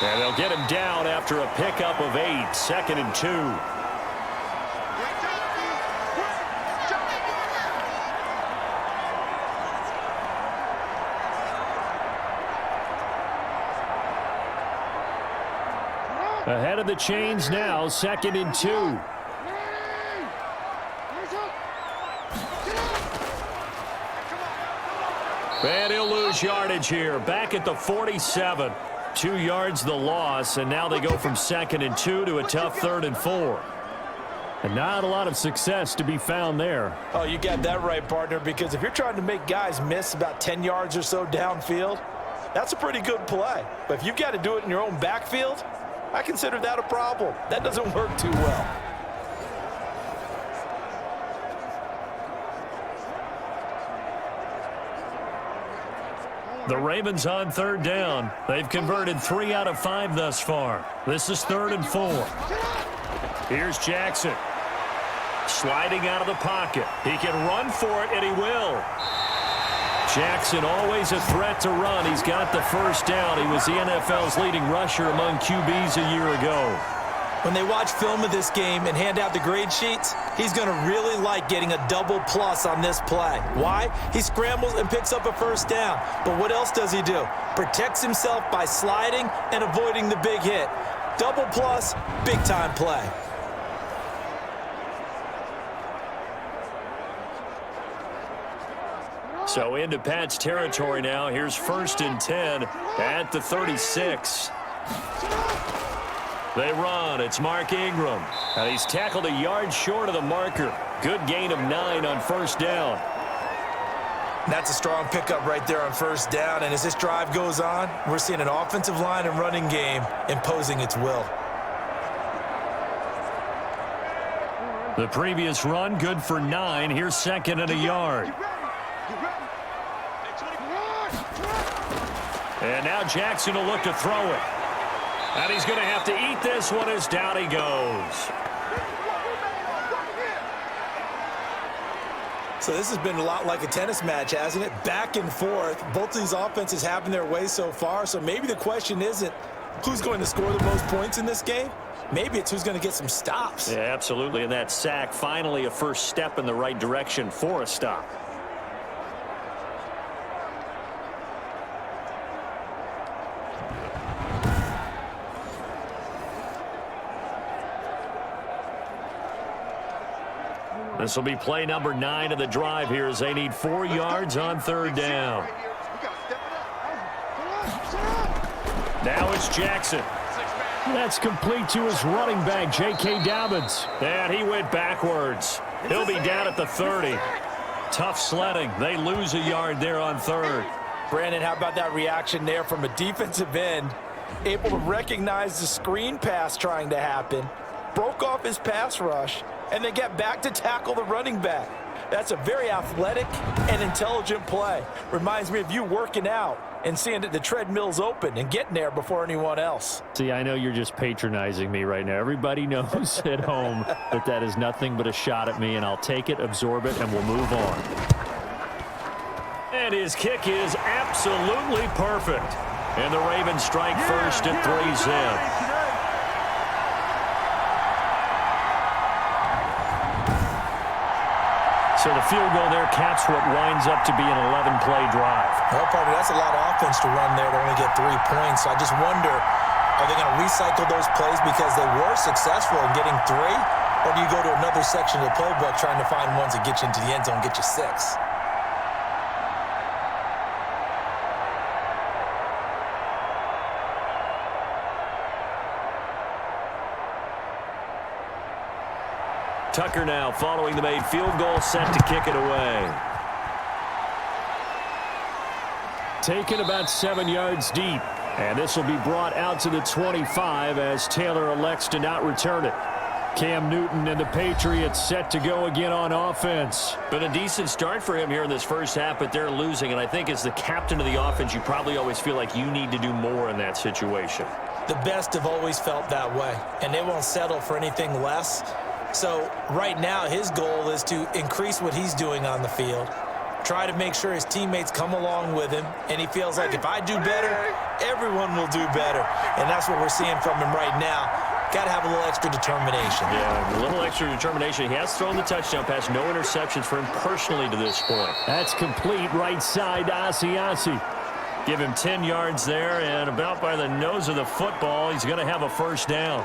Speaker 4: And they'll get him down after a pickup of 8, 2nd and 2.
Speaker 2: Ahead of the chains now, 2nd and 2.
Speaker 4: And he'll lose yardage here. Back at the 47. 2 yards the loss, and now they go from 2nd and 2 to a tough 3rd and 4.
Speaker 2: And not a lot of success to be found there.
Speaker 3: Oh, you got that right, partner, because if you're trying to make guys miss about 10 yards or so downfield, that's a pretty good play. But if you've got to do it in your own backfield, I consider that a problem. That doesn't work too well.
Speaker 4: The Ravens on 3rd down. They've converted 3 out of 5 thus far. This is 3rd and 4. Here's Jackson. Sliding out of the pocket. He can run for it, and he will. Jackson always a threat to run. He's got the 1st down. He was the NFL's leading rusher among QBs a year ago.
Speaker 3: When they watch film of this game and hand out the grade sheets, he's going to really like getting a double plus on this play. Why? He scrambles and picks up a 1st down. But what else does he do? Protects himself by sliding and avoiding the big hit. Double plus, big-time play.
Speaker 4: So into Pat's territory now. Here's 1st and 10 at the 36. They run. It's Mark Ingram. And he's tackled a yard short of the marker. Good gain of 9 on 1st down.
Speaker 3: That's a strong pickup right there on 1st down. And as this drive goes on, we're seeing an offensive line and running game imposing its will.
Speaker 4: The previous run good for 9. Here's 2nd and a yard. And now Jackson will look to throw it. And he's going to have to eat this one as down he goes.
Speaker 3: So this has been a lot like a tennis match, hasn't it? Back and forth. Both of these offenses having their way so far. So maybe the question isn't who's going to score the most points in this game. Maybe it's who's going to get some stops.
Speaker 4: Yeah, absolutely. And that sack, finally a first step in the right direction for a stop. This will be play number 9 of the drive here as they need 4 yards on 3rd down. Now it's Jackson.
Speaker 2: That's complete to his running back, J.K. Dobbins.
Speaker 4: And he went backwards. He'll be down at the 30. Tough sledding. They lose a yard there on 3rd.
Speaker 3: Brandon, how about that reaction there from a defensive end? Able to recognize the screen pass trying to happen. Broke off his pass rush. And then get back to tackle the running back. That's a very athletic and intelligent play. Reminds me of you working out and seeing that the treadmill's open and getting there before anyone else.
Speaker 4: See, I know you're just patronizing me right now. Everybody knows at home that is nothing but a shot at me, and I'll take it, absorb it, and we'll move on.
Speaker 2: And his kick is absolutely perfect. And the Ravens strike first at 3-zip. So the field goal there caps what winds up to be an 11-play drive.
Speaker 3: Well, partner, that's a lot of offense to run there to only get 3 points. So I just wonder, are they going to recycle those plays because they were successful in getting 3? Or do you go to another section of the playbook trying to find ones that get you into the end zone and get you 6?
Speaker 2: Tucker now following the made field goal, set to kick it away.
Speaker 4: Taken about 7 yards deep. And this will be brought out to the 25 as Taylor elects to not return it. Cam Newton and the Patriots set to go again on offense.
Speaker 2: Been a decent start for him here in this first half, but they're losing. And I think as the captain of the offense, you probably always feel like you need to do more in that situation.
Speaker 3: The best have always felt that way, and they won't settle for anything less. So right now his goal is to increase what he's doing on the field, try to make sure his teammates come along with him, and he feels like if I do better, everyone will do better. And that's what we're seeing from him right now. Got to have a little extra determination.
Speaker 2: Yeah, a little extra determination. He has thrown the touchdown pass, no interceptions for him personally to this point.
Speaker 4: That's complete right side to Asiasi.
Speaker 2: Give him 10 yards there, and about by the nose of the football, he's going to have a first down.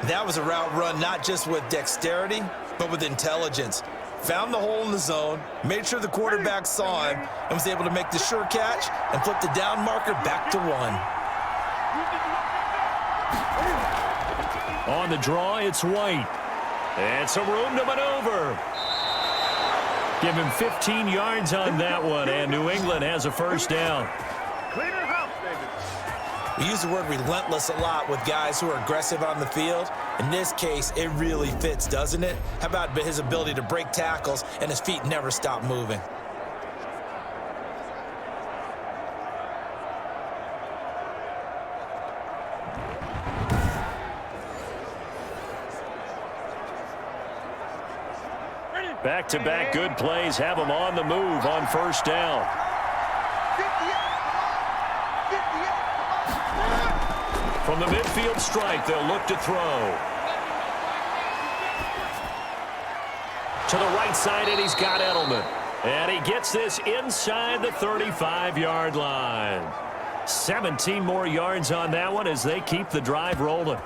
Speaker 3: That was a route run not just with dexterity, but with intelligence. Found the hole in the zone, made sure the quarterback saw him, and was able to make the sure catch and flip the down marker back to 1.
Speaker 2: On the draw, it's White. And some room to maneuver. Give him 15 yards on that one, and New England has a first down.
Speaker 3: We use the word relentless a lot with guys who are aggressive on the field. In this case, it really fits, doesn't it? How about his ability to break tackles and his feet never stop moving?
Speaker 2: Back-to-back good plays have him on the move on first down. From the midfield strike, they'll look to throw. To the right side, and he's got Edelman. And he gets this inside the 35-yard line. 17 more yards on that one as they keep the drive rolling.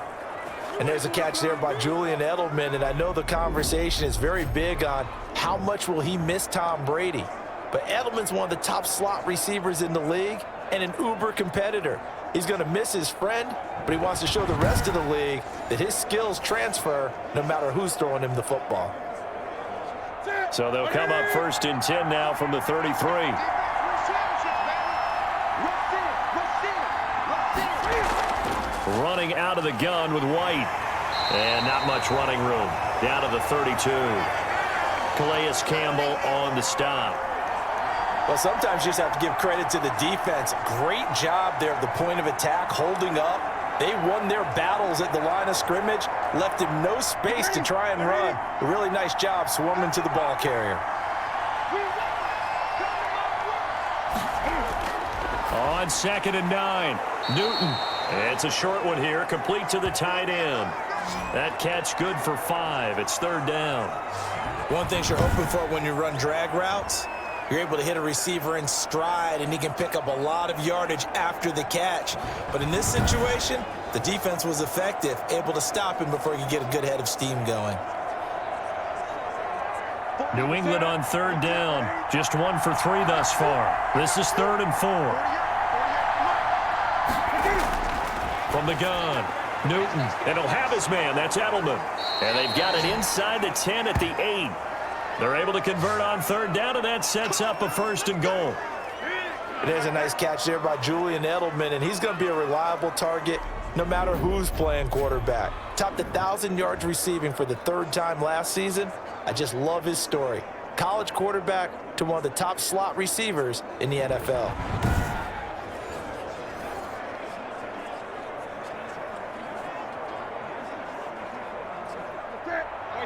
Speaker 3: And there's a catch there by Julian Edelman, and I know the conversation is very big on how much will he miss Tom Brady. But Edelman's one of the top slot receivers in the league and an uber competitor. He's going to miss his friend, but he wants to show the rest of the league that his skills transfer no matter who's throwing him the football.
Speaker 2: So they'll come up first and 10 now from the 33. Running out of the gun with White. And not much running room. Down to the 32. Calais Campbell on the stop.
Speaker 3: Well, sometimes you just have to give credit to the defense. Great job there at the point of attack, holding up. They won their battles at the line of scrimmage, left him no space to try and run. A really nice job swarming to the ball carrier.
Speaker 2: On 2nd and 9, Newton. It's a short one here, complete to the tight end. That catch good for 5. It's 3rd down.
Speaker 3: One thing you're hoping for when you run drag routes, you're able to hit a receiver in stride, and he can pick up a lot of yardage after the catch. But in this situation, the defense was effective, able to stop him before he could get a good head of steam going.
Speaker 2: New England on 3rd down. Just 1 for 3 thus far. This is 3rd and 4. From the gun, Newton. And he'll have his man. That's Edelman. And they've got it inside the 10 at the 8. They're able to convert on 3rd down, and that sets up a 1st and goal.
Speaker 3: There's a nice catch there by Julian Edelman, and he's going to be a reliable target no matter who's playing quarterback. Topped 1,000 yards receiving for the 3rd time last season. I just love his story. College quarterback to one of the top slot receivers in the NFL.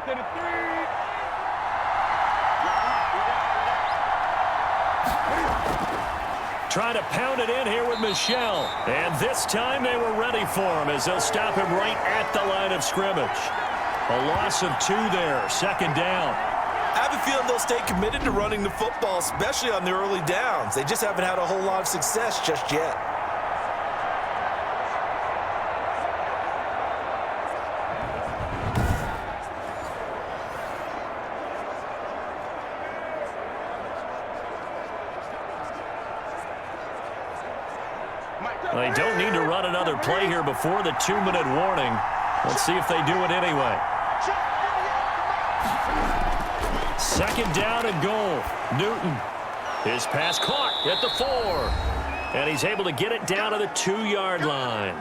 Speaker 5: to the 3.
Speaker 2: Trying to pound it in here with Michelle. And this time they were ready for him as they'll stop him right at the line of scrimmage. A loss of 2 there, second down.
Speaker 3: I have a feeling they'll stay committed to running the football, especially on the early downs. They just haven't had a whole lot of success just yet.
Speaker 2: They don't need to run another play here before the 2-minute warning. Let's see if they do it anyway. Second down and goal. Newton. His pass caught at the 4. And he's able to get it down to the 2-yard line.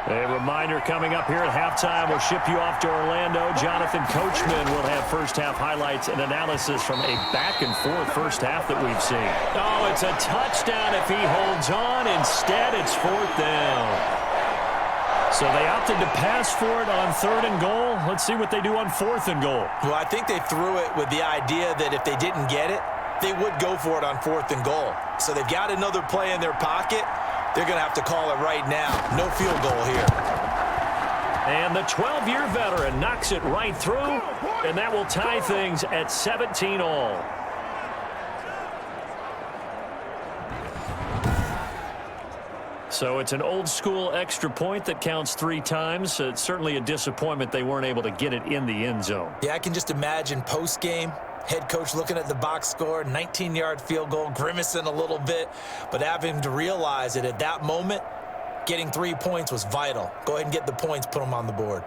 Speaker 2: A reminder coming up here at halftime. We'll ship you off to Orlando. Jonathan Coachman will have first-half highlights and analysis from a back-and-forth first half that we've seen. Oh, it's a touchdown if he holds on. Instead, it's 4th down. So they opted to pass for it on 3rd and goal. Let's see what they do on 4th and goal.
Speaker 3: Well, I think they threw it with the idea that if they didn't get it, they would go for it on 4th and goal. So they've got another play in their pocket. They're going to have to call it right now. No field goal here.
Speaker 2: And the 12-year veteran knocks it right through, and that will tie things at 17 all. So it's an old-school extra point that counts 3 times. It's certainly a disappointment they weren't able to get it in the end zone.
Speaker 3: Yeah, I can just imagine post-game. Head coach looking at the box score, 19-yard field goal, grimacing a little bit, but having to realize that at that moment, getting 3 points was vital. Go ahead and get the points, put them on the board.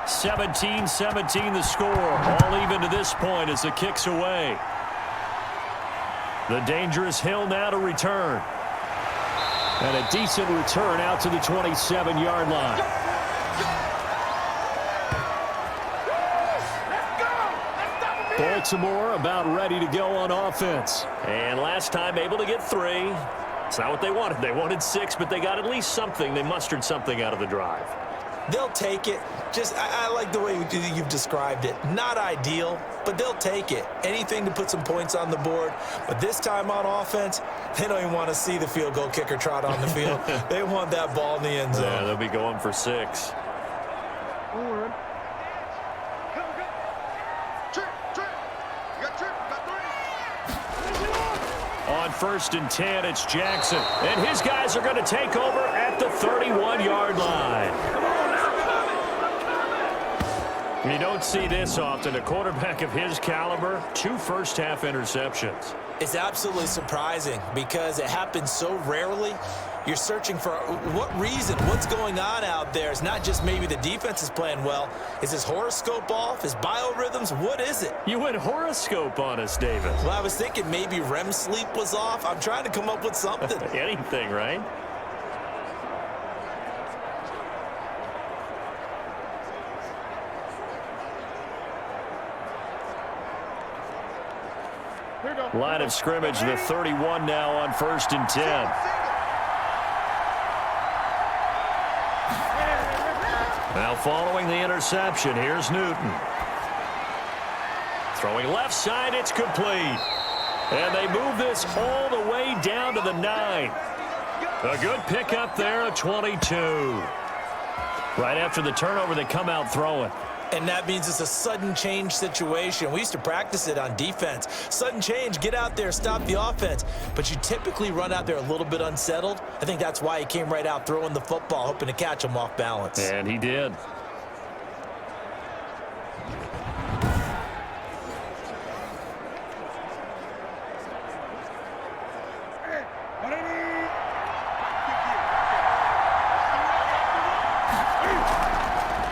Speaker 2: (17-17) the score, all even to this point as the kick's away. The dangerous Hill now to return. And a decent return out to the 27-yard line. Baltimore about ready to go on offense. And last time able to get 3. It's not what they wanted. They wanted 6, but they got at least something. They mustered something out of the drive.
Speaker 3: They'll take it. I like the way you've described it. Not ideal, but they'll take it. Anything to put some points on the board. But this time on offense, they don't even want to see the field goal kicker trot on the field. They want that ball in the end zone.
Speaker 2: Yeah, they'll be going for 6. On 1st and 10, it's Jackson. And his guys are going to take over at the 31-yard line. You don't see this often. A quarterback of his caliber, 2 first-half interceptions.
Speaker 3: It's absolutely surprising because it happens so rarely. You're searching for what reason, what's going on out there. It's not just maybe the defense is playing well. Is his horoscope off? His biorhythms? What is it?
Speaker 2: You went horoscope on us, David.
Speaker 3: Well, I was thinking maybe REM sleep was off. I'm trying to come up with something.
Speaker 2: Anything, right? Line of scrimmage, the 31 now on 1st and 10. Now following the interception, here's Newton. Throwing left side, it's complete. And they move this all the way down to the 9. A good pickup there, a 22. Right after the turnover, they come out throwing.
Speaker 3: And that means it's a sudden change situation. We used to practice it on defense. Sudden change, get out there, stop the offense. But you typically run out there a little bit unsettled. I think that's why he came right out throwing the football, hoping to catch him off balance.
Speaker 2: And he did.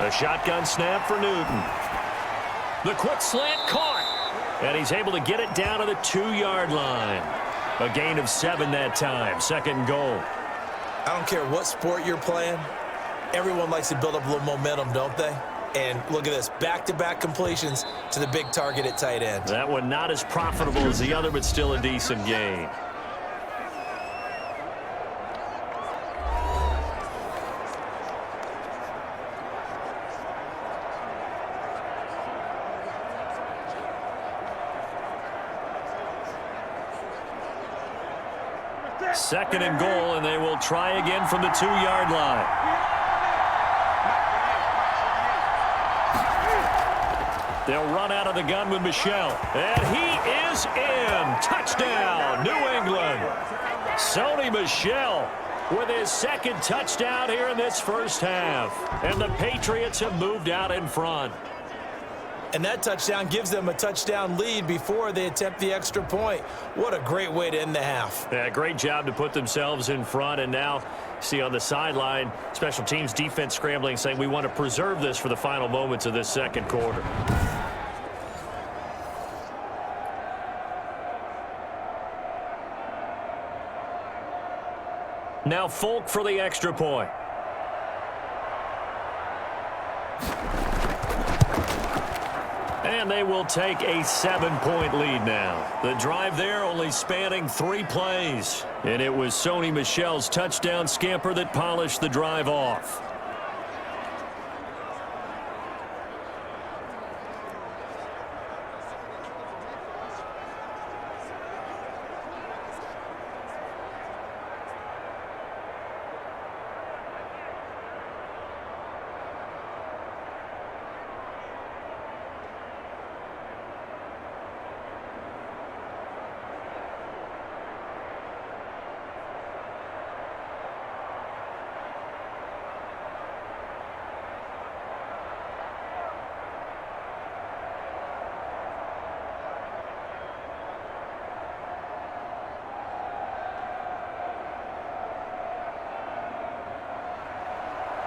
Speaker 2: A shotgun snap for Newton. The quick slant caught. And he's able to get it down to the 2-yard line. A gain of 7 that time. 2nd and goal.
Speaker 3: I don't care what sport you're playing. Everyone likes to build up a little momentum, don't they? And look at this, back-to-back completions to the big target at tight end.
Speaker 2: That one not as profitable as the other, but still a decent gain. Second and goal, and they will try again from the 2-yard line. They'll run out of the gun with Michel. And he is in. Touchdown, New England. Sony Michel with his second touchdown here in this first half. And the Patriots have moved out in front.
Speaker 3: And that touchdown gives them a touchdown lead before they attempt the extra point. What a great way to end the half.
Speaker 2: Yeah, great job to put themselves in front. And now, see on the sideline, special teams defense scrambling, saying we want to preserve this for the final moments of this second quarter. Now Folk for the extra point. And they will take a 7-point lead now. The drive there only spanning 3 plays. And it was Sony Michel's touchdown scamper that polished the drive off.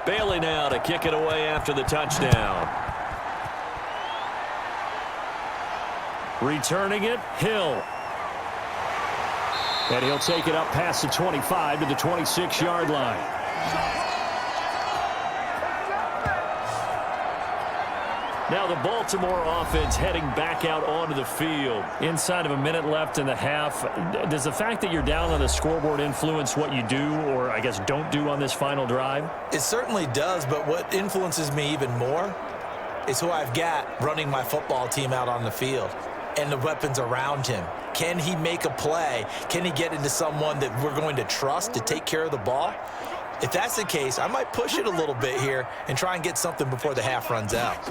Speaker 2: Bailey now to kick it away after the touchdown. Returning it, Hill. And he'll take it up past the 25 to the 26-yard line. Now the Baltimore offense heading back out onto the field. Inside of a minute left in the half. Does the fact that you're down on the scoreboard influence what you do, or I guess don't do on this final drive?
Speaker 3: It certainly does, but what influences me even more is who I've got running my football team out on the field and the weapons around him. Can he make a play? Can he get into someone that we're going to trust to take care of the ball? If that's the case, I might push it a little bit here and try and get something before the half runs out.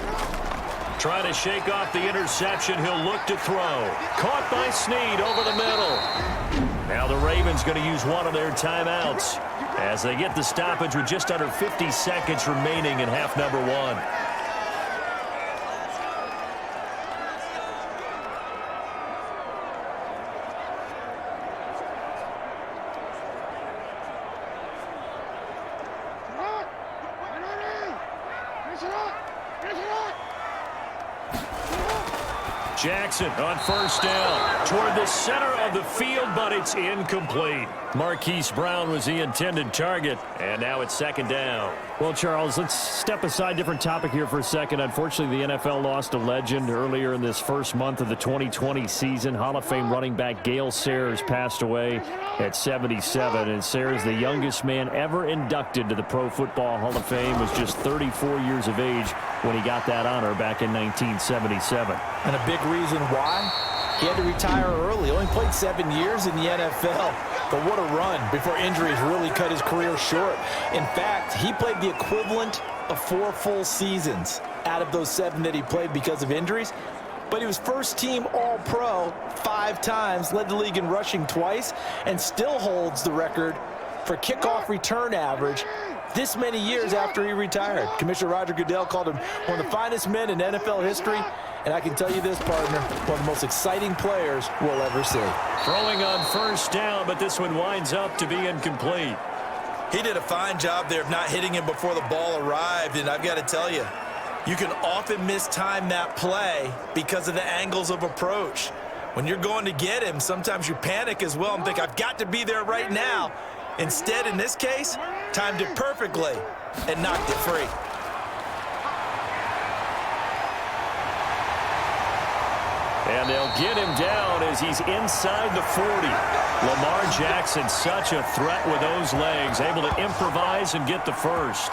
Speaker 2: Trying to shake off the interception. He'll look to throw. Caught by Snead over the middle. Now the Ravens going to use one of their timeouts as they get the stoppage with just under 50 seconds remaining in half number 1. Jackson on first down toward the center of the field, but it's incomplete. Marquise Brown was the intended target, and now it's second down.
Speaker 4: Well, Charles, let's step aside, different topic here for a second. Unfortunately, the NFL lost a legend earlier in this first month of the 2020 season. Hall of Fame running back Gale Sayers passed away at 77, and Sayers, the youngest man ever inducted to the Pro Football Hall of Fame, was just 34 years of age when he got that honor back in 1977.
Speaker 3: And a big reason why? He had to retire early. Only played 7 years in the NFL. But what a run before injuries really cut his career short. In fact, he played the equivalent of 4 full seasons out of those 7 that he played because of injuries. But he was first-team All-Pro 5 times, led the league in rushing twice, and still holds the record for kickoff return average this many years after he retired. Commissioner Roger Goodell called him one of the finest men in NFL history. And I can tell you this, partner, one of the most exciting players we'll ever see.
Speaker 2: Throwing on first down, but this one winds up to be incomplete.
Speaker 3: He did a fine job there of not hitting him before the ball arrived. And I've got to tell you, you can often mistime that play because of the angles of approach. When you're going to get him, sometimes you panic as well and think, I've got to be there right now. Instead, in this case, timed it perfectly and knocked it free.
Speaker 4: And they'll get him down as he's inside the 40. Lamar Jackson, such a threat with those legs, able to improvise and get the first.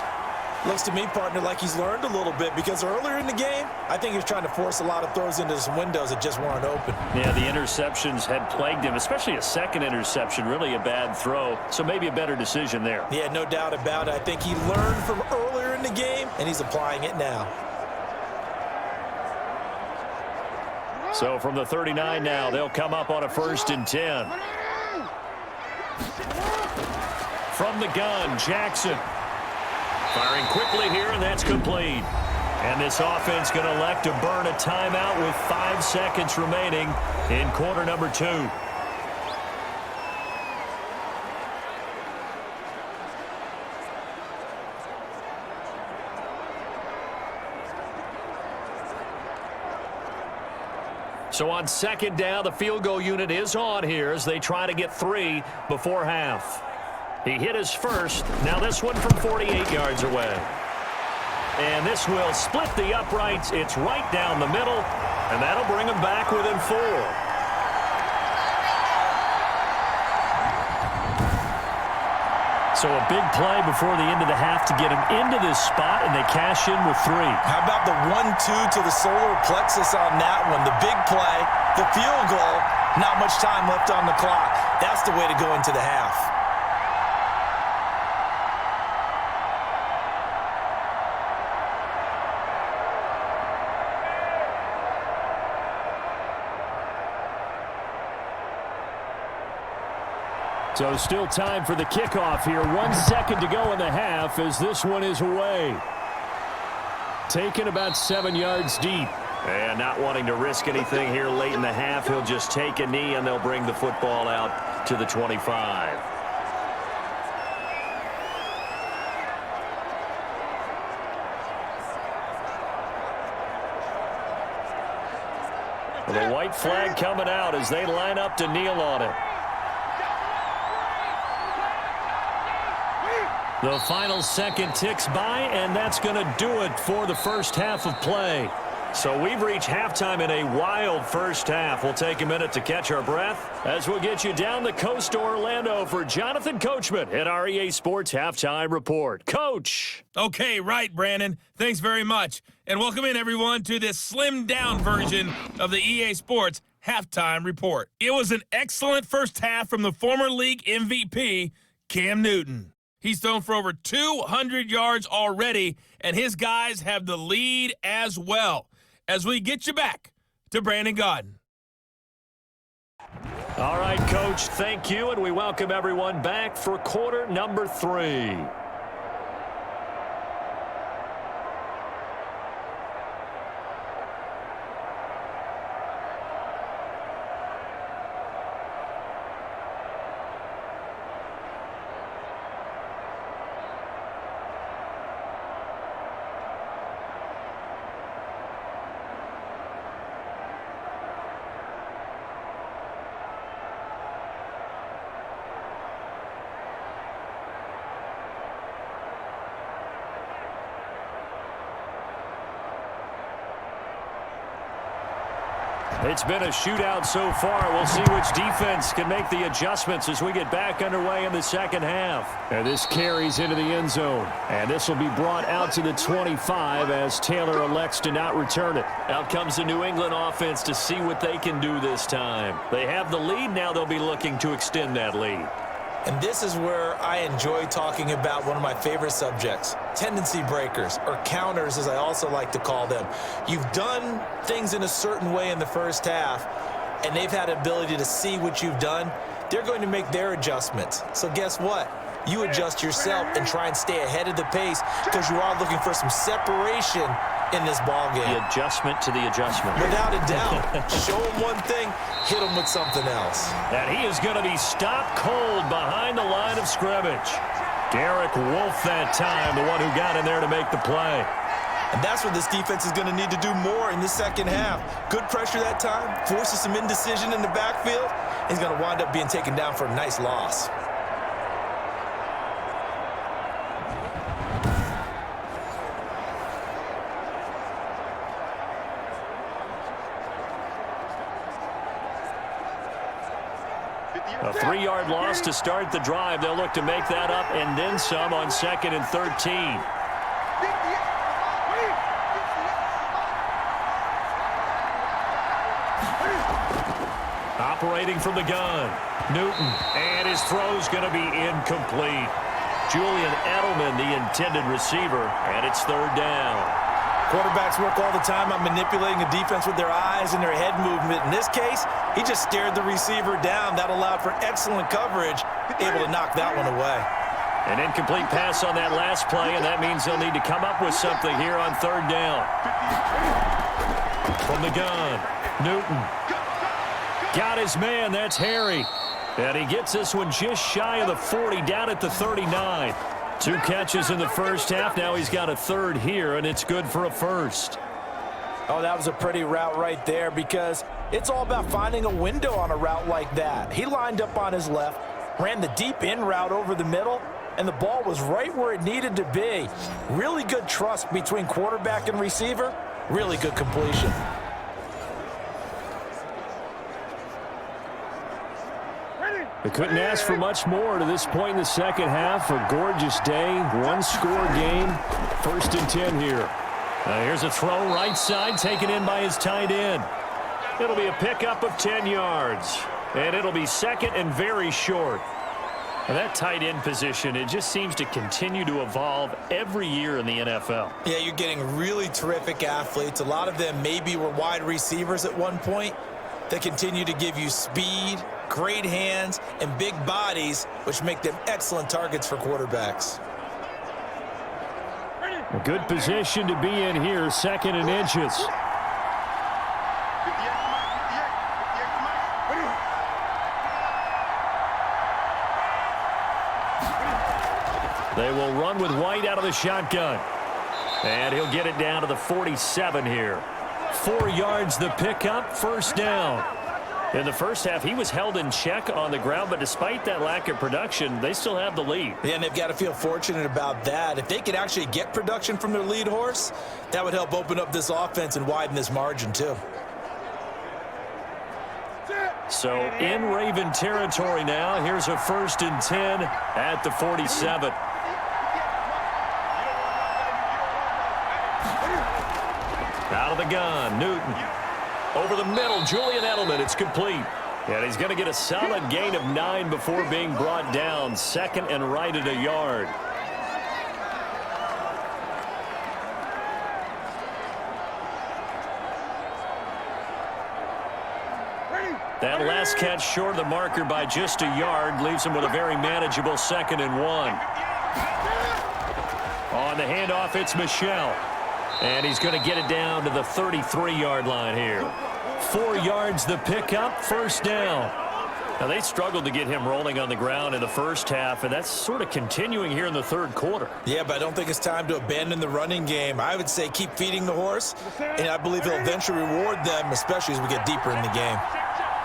Speaker 3: Looks to me, partner, like he's learned a little bit because earlier in the game, I think he was trying to force a lot of throws into some windows that just weren't open.
Speaker 4: Yeah, the interceptions had plagued him, especially a second interception, really a bad throw. So maybe a better decision there.
Speaker 3: Yeah, no doubt about it. I think he learned from earlier in the game, and he's applying it now.
Speaker 4: So from the 39 now, they'll come up on a 1st and 10. From the gun, Jackson. Firing quickly here, and that's complete. And this offense going to elect to burn a timeout with 5 seconds remaining in quarter number 2. So on 2nd down, the field goal unit is on here as they try to get 3 before half. He hit his first. Now this one from 48 yards away. And this will split the uprights. It's right down the middle, and that'll bring him back within 4. So a big play before the end of the half to get him into this spot, and they cash in with 3.
Speaker 3: How about the 1-2 to the solar plexus on that one? The big play, the field goal, not much time left on the clock. That's the way to go into the half.
Speaker 4: So still time for the kickoff here. 1 second to go in the half as this one is away. Taken about 7 yards deep. And not wanting to risk anything here late in the half, he'll just take a knee and they'll bring the football out to the 25. The white flag coming out as they line up to kneel on it. The final second ticks by, and that's going to do it for the first half of play. So we've reached halftime in a wild first half. We'll take a minute to catch our breath as we'll get you down the coast to Orlando for Jonathan Coachman at our EA Sports Halftime Report. Coach.
Speaker 6: Okay, right, Brandon. Thanks very much. And welcome in, everyone, to this slimmed-down version of the EA Sports Halftime Report. It was an excellent first half from the former league MVP, Cam Newton. He's thrown for over 200 yards already, and his guys have the lead as well. As we get you back to Brandon Gaudin.
Speaker 4: All right, Coach, thank you, and we welcome everyone back for quarter number 3. It's been a shootout so far. We'll see which defense can make the adjustments as we get back underway in the second half. And this carries into the end zone. And this will be brought out to the 25 as Taylor elects to not return it. Out comes the New England offense to see what they can do this time. They have the lead. Now they'll be looking to extend that lead.
Speaker 3: And this is where I enjoy talking about one of my favorite subjects, tendency breakers, or counters as I also like to call them. You've done things in a certain way in the first half, and they've had the ability to see what you've done. They're going to make their adjustments. So guess what? You adjust yourself and try and stay ahead of the pace because you are looking for some separation in this ball game.
Speaker 4: The adjustment to the adjustment.
Speaker 3: Without a doubt. Show him one thing, hit him with something else.
Speaker 4: And he is going to be stopped cold behind the line of scrimmage. Derek Wolfe that time, the one who got in there to make the play.
Speaker 3: And that's what this defense is going to need to do more in the second half. Good pressure that time, forces some indecision in the backfield. He's going to wind up being taken down for a nice loss.
Speaker 4: A 3-yard loss to start the drive. They'll look to make that up and then some on 2nd and 13. Operating from the gun, Newton, and his throw's going to be incomplete. Julian Edelman, the intended receiver, and it's 3rd down.
Speaker 3: Quarterbacks work all the time on manipulating a defense with their eyes and their head movement. In this case, he just stared the receiver down. That allowed for excellent coverage, able to knock that one away.
Speaker 4: An incomplete pass on that last play, and that means they'll need to come up with something here on 3rd down. From the gun, Newton. Got his man, that's Harry. And he gets this one just shy of the 40, down at the 39. 2 catches in the first half. Now he's got a 3rd here, and it's good for a 1st.
Speaker 3: Oh, that was a pretty route right there because it's all about finding a window on a route like that. He lined up on his left, ran the deep in route over the middle, and the ball was right where it needed to be. Really good trust between quarterback and receiver. Really good completion.
Speaker 4: They couldn't ask for much more to this point in the second half. A gorgeous day, 1-score game. 1st and 10 here. Here's a throw right side, taken in by his tight end. It'll be a pickup of 10 yards. And it'll be 2nd and very short. And that tight end position, it just seems to continue to evolve every year in the NFL.
Speaker 3: Yeah, you're getting really terrific athletes. A lot of them maybe were wide receivers at one point. They continue to give you speed, great hands, and big bodies, which make them excellent targets for quarterbacks.
Speaker 4: A good position to be in here, 2nd and inches. They will run with White out of the shotgun. And he'll get it down to the 47 here. 4 yards the pickup, 1st down. In the first half, he was held in check on the ground, but despite that lack of production, they still have the lead.
Speaker 3: Yeah, and they've got to feel fortunate about that. If they could actually get production from their lead horse, that would help open up this offense and widen this margin too.
Speaker 4: So in Raven territory now, here's a 1st and 10 at the 47. Out of the gun, Newton. Over the middle, Julian Edelman, it's complete. And he's going to get a solid gain of 9 before being brought down. 2nd and right at a yard. That last catch short of the marker by just a yard leaves him with a very manageable 2nd and 1. On the handoff, it's Michel. And he's going to get it down to the 33-yard line here. 4 yards the pickup, 1st down. Now, they struggled to get him rolling on the ground in the first half, and that's sort of continuing here in the 3rd quarter.
Speaker 3: Yeah, but I don't think it's time to abandon the running game. I would say keep feeding the horse, and I believe he'll eventually reward them, especially as we get deeper in the game.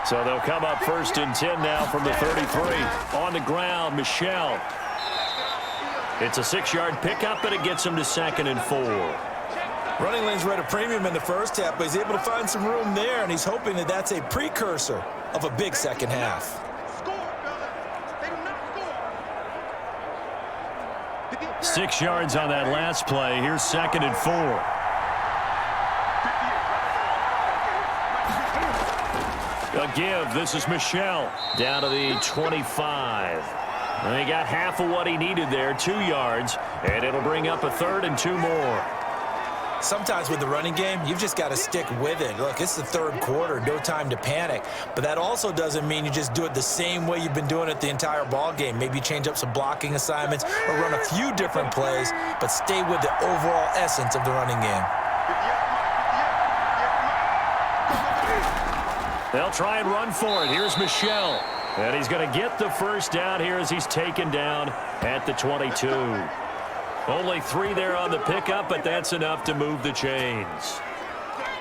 Speaker 4: So they'll come up 1st and 10 now from the 33. On the ground, Michel. It's a 6-yard pickup, and it gets him to 2nd and 4.
Speaker 3: Running lanes were at a premium in the first half, but he's able to find some room there, and he's hoping that that's a precursor of a big second half.
Speaker 4: 6 yards on that last play. Here's 2nd and 4. A give. This is Michel down to the 25. And he got half of what he needed there, 2 yards, and it'll bring up a 3rd and 2 more.
Speaker 3: Sometimes with the running game, you've just got to stick with it. Look, it's the 3rd quarter, no time to panic. But that also doesn't mean you just do it the same way you've been doing it the entire ball game. Maybe change up some blocking assignments or run a few different plays, but stay with the overall essence of the running game.
Speaker 4: They'll try and run for it. Here's Michel. And he's going to get the 1st down here as he's taken down at the 22. Only 3 there on the pickup, but that's enough to move the chains.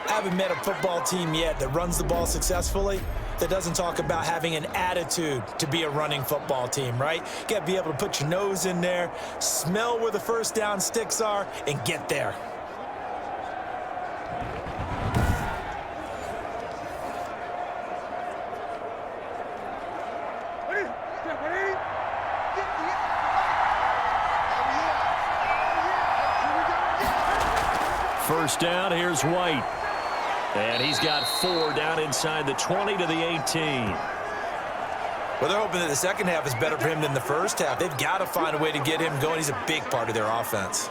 Speaker 3: I haven't met a football team yet that runs the ball successfully that doesn't talk about having an attitude to be a running football team, right? You got to be able to put your nose in there, smell where the 1st down sticks are, and get there.
Speaker 4: First down, here's White. And he's got 4 down inside the 20 to the 18.
Speaker 3: Well, they're hoping that the second half is better for him than the first half. They've got to find a way to get him going. He's a big part of their offense.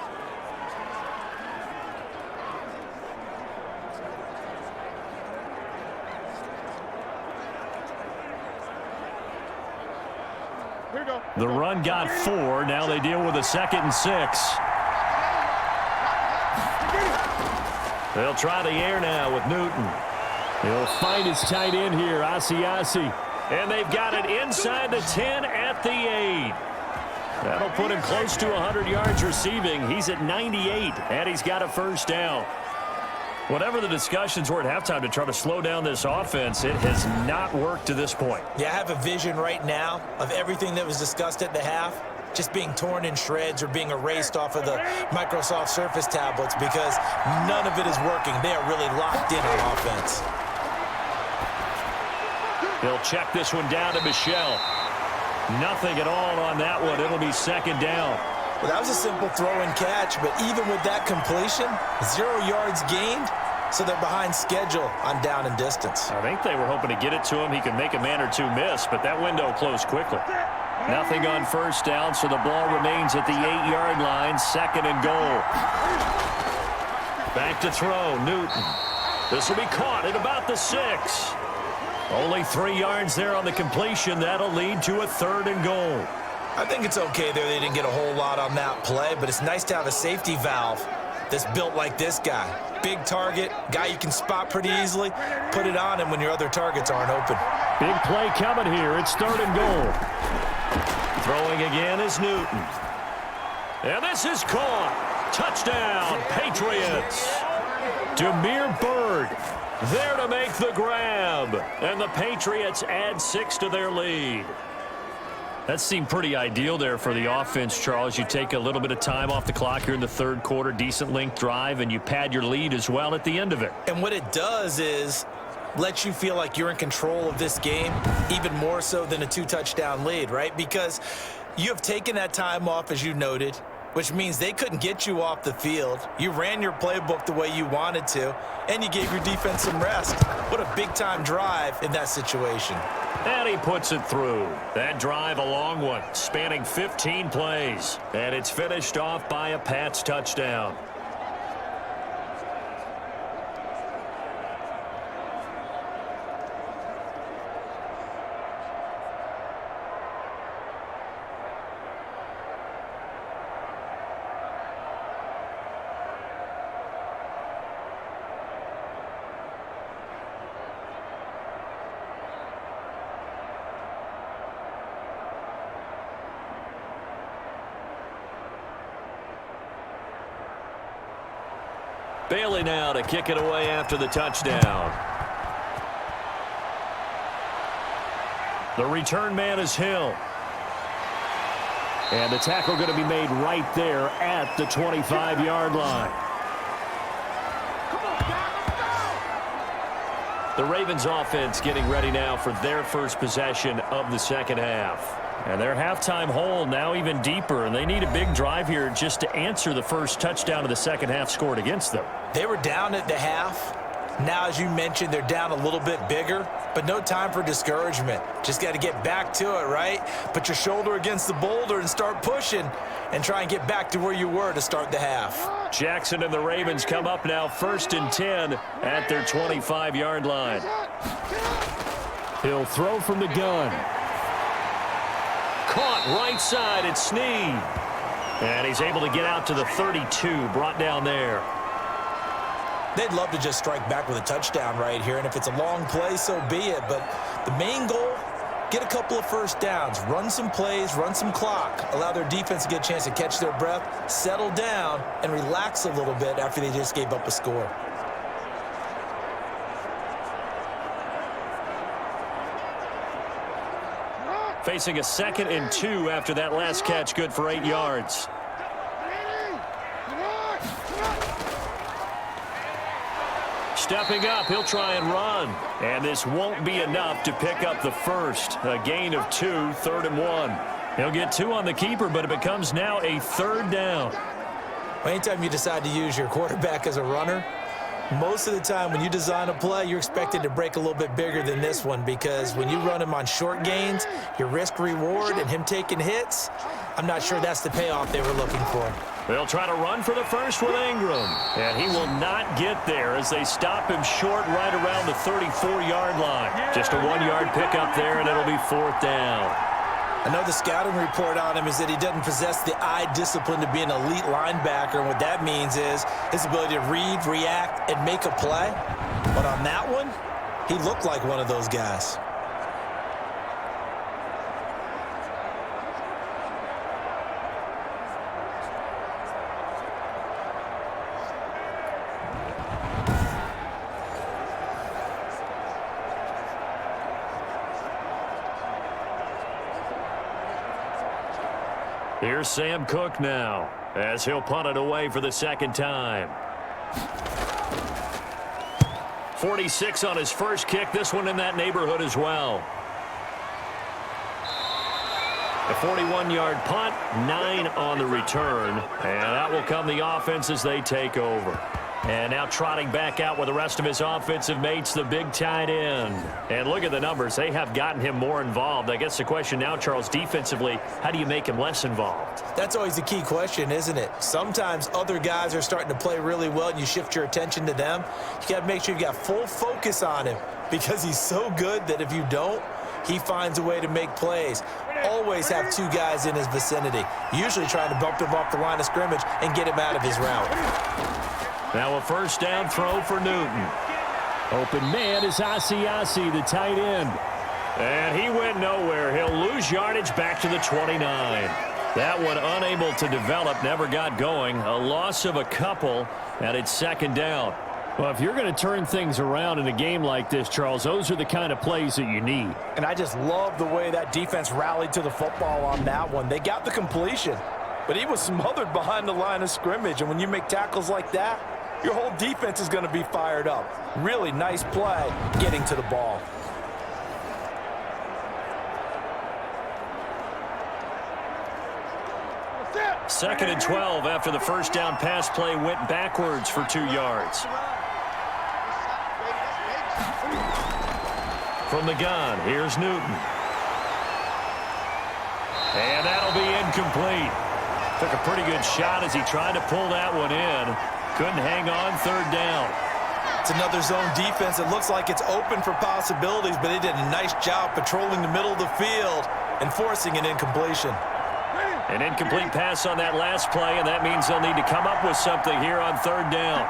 Speaker 4: The run got 4. Now they deal with a 2nd and 6. They'll try the air now with Newton. He'll find his tight end here, Asiasi. And they've got it inside the 10 at the 8. That'll put him close to 100 yards receiving. He's at 98, and he's got a first down. Whatever the discussions were at halftime to try to slow down this offense, it has not worked to this point.
Speaker 3: Yeah, I have a vision right now of everything that was discussed at the half just being torn in shreds or being erased off of the Microsoft Surface tablets because none of it is working. They are really locked in on offense.
Speaker 4: He'll check this one down to Michelle. Nothing at all on that one. It'll be 2nd down.
Speaker 3: Well, that was a simple throw and catch, but even with that completion, 0 yards gained, so they're behind schedule on down and distance.
Speaker 4: I think they were hoping to get it to him. He could make a man or two miss, but that window closed quickly. Nothing on first down, so the ball remains at the 8-yard line, 2nd and goal. Back to throw, Newton. This will be caught at about the 6. Only 3 yards there on the completion. That'll lead to a 3rd and goal.
Speaker 3: I think it's okay there. They didn't get a whole lot on that play, but it's nice to have a safety valve that's built like this guy. Big target, guy you can spot pretty easily. Put it on him when your other targets aren't open.
Speaker 4: Big play coming here. It's 3rd and goal. Throwing again is Newton. And this is caught. Touchdown, Patriots. Demir Bird there to make the grab. And the Patriots add 6 to their lead. That seemed pretty ideal there for the offense, Charles. You take a little bit of time off the clock here in the 3rd quarter, decent length drive, and you pad your lead as well at the end of it.
Speaker 3: And what it does is let you feel like you're in control of this game, even more so than a 2-touchdown lead, right? Because you have taken that time off, as you noted, which means they couldn't get you off the field. You ran your playbook the way you wanted to, and you gave your defense some rest. What a big-time drive in that situation.
Speaker 4: And he puts it through. That drive, a long one, spanning 15 plays. And it's finished off by a Pats touchdown. Bailey now to kick it away after the touchdown. The return man is Hill. And the tackle going to be made right there at the 25-yard line. The Ravens offense getting ready now for their first possession of the 2nd half. And their halftime hole now even deeper, and they need a big drive here just to answer the first touchdown of the 2nd half scored against them.
Speaker 3: They were down at the half. Now, as you mentioned, they're down a little bit bigger, but no time for discouragement. Just got to get back to it, right? Put your shoulder against the boulder and start pushing and try and get back to where you were to start the half.
Speaker 4: Jackson and the Ravens come up now 1st and 10 at their 25-yard line. He'll throw from the gun. Caught right side at Snead. And he's able to get out to the 32, brought down there.
Speaker 3: They'd love to just strike back with a touchdown right here, and if it's a long play, so be it. But the main goal, get a couple of first downs, run some plays, run some clock, allow their defense to get a chance to catch their breath, settle down, and relax a little bit after they just gave up a score.
Speaker 4: Facing a 2nd and 2 after that last catch, good for 8 yards. Stepping up, he'll try and run. And this won't be enough to pick up the first. A gain of 2, 3rd and 1. He'll get 2 on the keeper, but it becomes now a 3rd down.
Speaker 3: Anytime you decide to use your quarterback as a runner, most of the time when you design a play, you're expected to break a little bit bigger than this one, because when you run him on short gains, your risk-reward and him taking hits, I'm not sure that's the payoff they were looking for.
Speaker 4: They'll try to run for the first with Ingram, and he will not get there as they stop him short right around the 34-yard line. Just a 1-yard pickup there, and it'll be 4th down.
Speaker 3: Another scouting report on him is that he doesn't possess the eye discipline to be an elite linebacker, and what that means is his ability to read, react, and make a play. But on that one, he looked like one of those guys.
Speaker 4: Here's Sam Cook now, as he'll punt it away for the second time. 46 on his first kick, this one in that neighborhood as well. A 41-yard punt, 9 on the return, and that will come the offense as they take over. And now trotting back out with the rest of his offensive mates, the big tight end. And look at the numbers. They have gotten him more involved. I guess the question now, Charles, defensively, how do you make him less involved?
Speaker 3: That's always the key question, isn't it? Sometimes other guys are starting to play really well, and you shift your attention to them. You got to make sure you got full focus on him, because he's so good that if you don't, he finds a way to make plays. Always have 2 guys in his vicinity, usually trying to bump him off the line of scrimmage and get him out of his route.
Speaker 4: Now a first down throw for Newton.
Speaker 2: Open man is Asiasi, the tight end.
Speaker 4: And he went nowhere. He'll lose yardage back to the 29. That one unable to develop, never got going. A loss of a couple, and it's 2nd down.
Speaker 2: Well, if you're going to turn things around in a game like this, Charles, those are the kind of plays that you need.
Speaker 3: And I just love the way that defense rallied to the football on that one. They got the completion, but he was smothered behind the line of scrimmage. And when you make tackles like that, your whole defense is going to be fired up. Really nice play getting to the ball.
Speaker 4: Second and 12 after the first down pass play went backwards for 2 yards. From the gun, here's Newton. And that'll be incomplete. Took a pretty good shot as he tried to pull that one in. Couldn't hang on, 3rd down.
Speaker 3: It's another zone defense. It looks like it's open for possibilities, but they did a nice job patrolling the middle of the field and forcing an incompletion.
Speaker 4: An incomplete pass on that last play, and that means they'll need to come up with something here on 3rd down.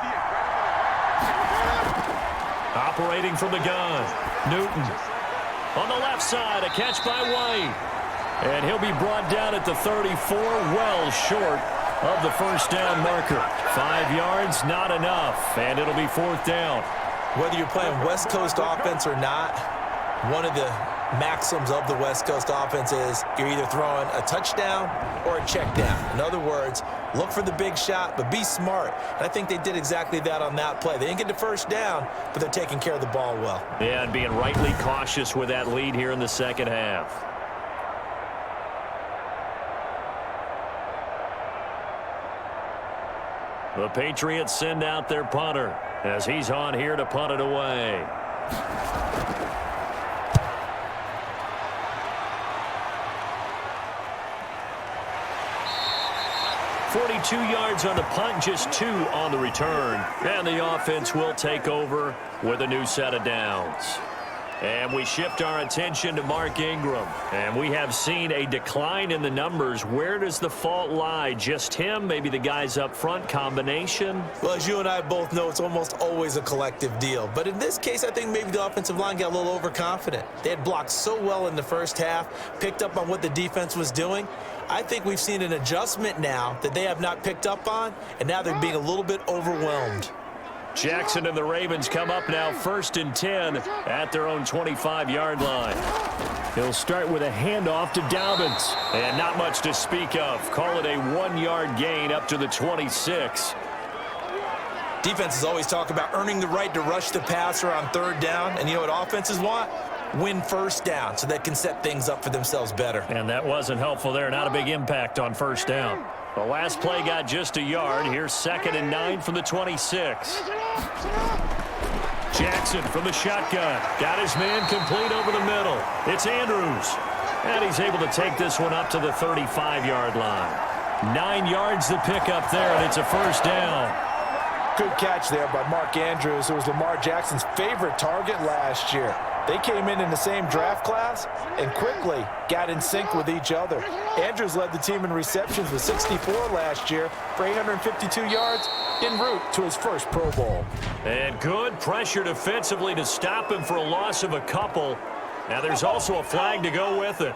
Speaker 4: Operating from the gun, Newton. On the left side, a catch by White. And he'll be brought down at the 34, well short of the first down marker. 5 yards, not enough, and it'll be 4th down.
Speaker 3: Whether you're playing West Coast offense or not, one of the maxims of the West Coast offense is you're either throwing a touchdown or a check down. In other words, look for the big shot, but be smart. And I think they did exactly that on that play. They didn't get the first down, but they're taking care of the ball well.
Speaker 4: Yeah, and being rightly cautious with that lead here in the second half. The Patriots send out their punter as he's on here to punt it away. .42 yards on the punt, just 2 on the return. And the offense will take over with a new set of downs. And we shift our attention to Mark Ingram. And we have seen a decline in the numbers. Where does the fault lie? Just him? Maybe the guys up front? Combination?
Speaker 3: Well, as you and I both know, it's almost always a collective deal. But in this case, I think maybe the offensive line got a little overconfident. They had blocked so well in the first half, picked up on what the defense was doing. I think we've seen an adjustment now that they have not picked up on, and now they're being a little bit overwhelmed.
Speaker 4: Jackson and the Ravens come up now 1st and 10 at their own 25-yard line.
Speaker 2: He'll start with a handoff to Dobbins.
Speaker 4: And not much to speak of. Call it a 1-yard gain up to the 26.
Speaker 3: Defenses always talk about earning the right to rush the passer on 3rd down. And you know what offenses want? Win 1st down so they can set things up for themselves better.
Speaker 4: And that wasn't helpful there. Not a big impact on 1st down. The last play got just a yard. Here's 2nd and 9 from the 26. Jackson from the shotgun. Got his man complete over the middle. It's Andrews. And he's able to take this one up to the 35-yard line. 9 yards to pick up there, and it's a first down.
Speaker 3: Good catch there by Mark Andrews, who was Lamar Jackson's favorite target last year. They came in the same draft class and quickly got in sync with each other. Andrews led the team in receptions with 64 last year for 852 yards en route to his first Pro Bowl.
Speaker 4: And good pressure defensively to stop him for a loss of a couple. Now there's also a flag to go with it.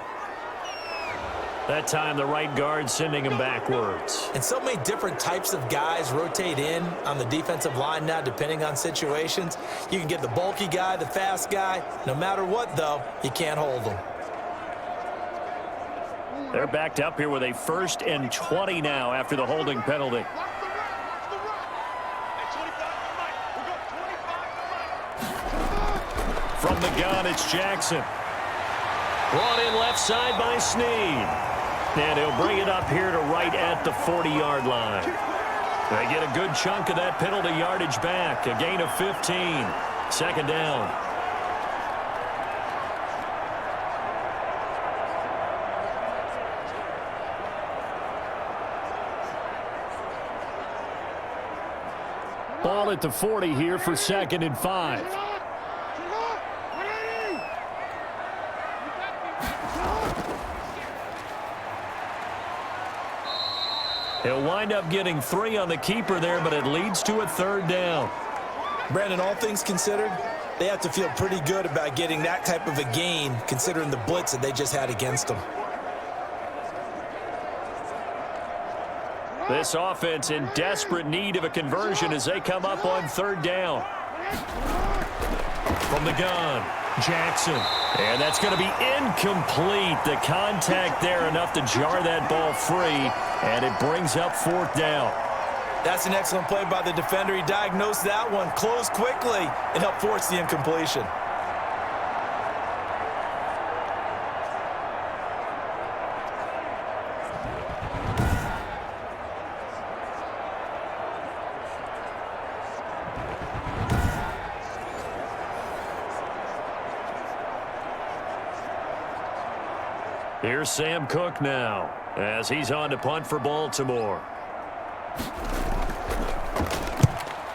Speaker 4: That time the right guard sending him backwards.
Speaker 3: And so many different types of guys rotate in on the defensive line now depending on situations. You can get the bulky guy, the fast guy. No matter what, though, you can't hold them.
Speaker 4: They're backed up here with a 1st and 20 now after the holding penalty. From the gun, it's Jackson. Brought in left side by Snead. And he'll bring it up here to right at the 40-yard line. They get a good chunk of that penalty yardage back. A gain of 15. 2nd down. Ball at the 40 here for 2nd and 5. He'll wind up getting 3 on the keeper there, but it leads to a 3rd down.
Speaker 3: Brandon, all things considered, they have to feel pretty good about getting that type of a gain considering the blitz that they just had against them.
Speaker 4: This offense in desperate need of a conversion as they come up on 3rd down. From the gun, Jackson. And that's going to be incomplete. The contact there enough to jar that ball free, and it brings up 4th down.
Speaker 3: That's an excellent play by the defender. He diagnosed that one, closed quickly, and helped force the incompletion.
Speaker 4: Here's Sam Cook now as he's on to punt for Baltimore.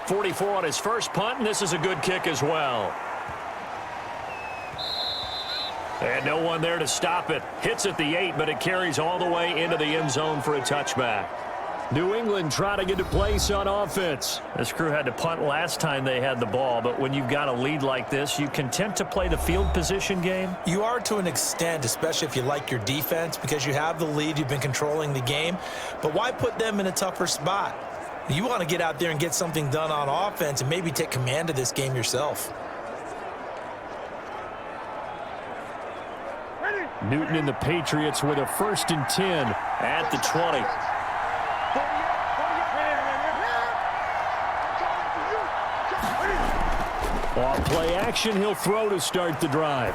Speaker 4: 44 on his first punt, and this is a good kick as well. And no one there to stop it. Hits at the 8, but it carries all the way into the end zone for a touchback. New England trying to get a place on offense. This crew had to punt last time they had the ball, but when you've got a lead like this, you content to play the field position game?
Speaker 3: You are to an extent, especially if you like your defense, because you have the lead, you've been controlling the game. But why put them in a tougher spot? You want to get out there and get something done on offense and maybe take command of this game yourself.
Speaker 4: Newton and the Patriots with a 1st and 10 at the 20. Off play action, he'll throw to start the drive.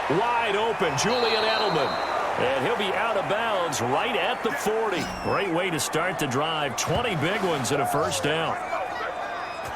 Speaker 4: Wide open, Julian Edelman. And he'll be out of bounds right at the 40. Great way to start the drive. 20 big ones and a 1st down.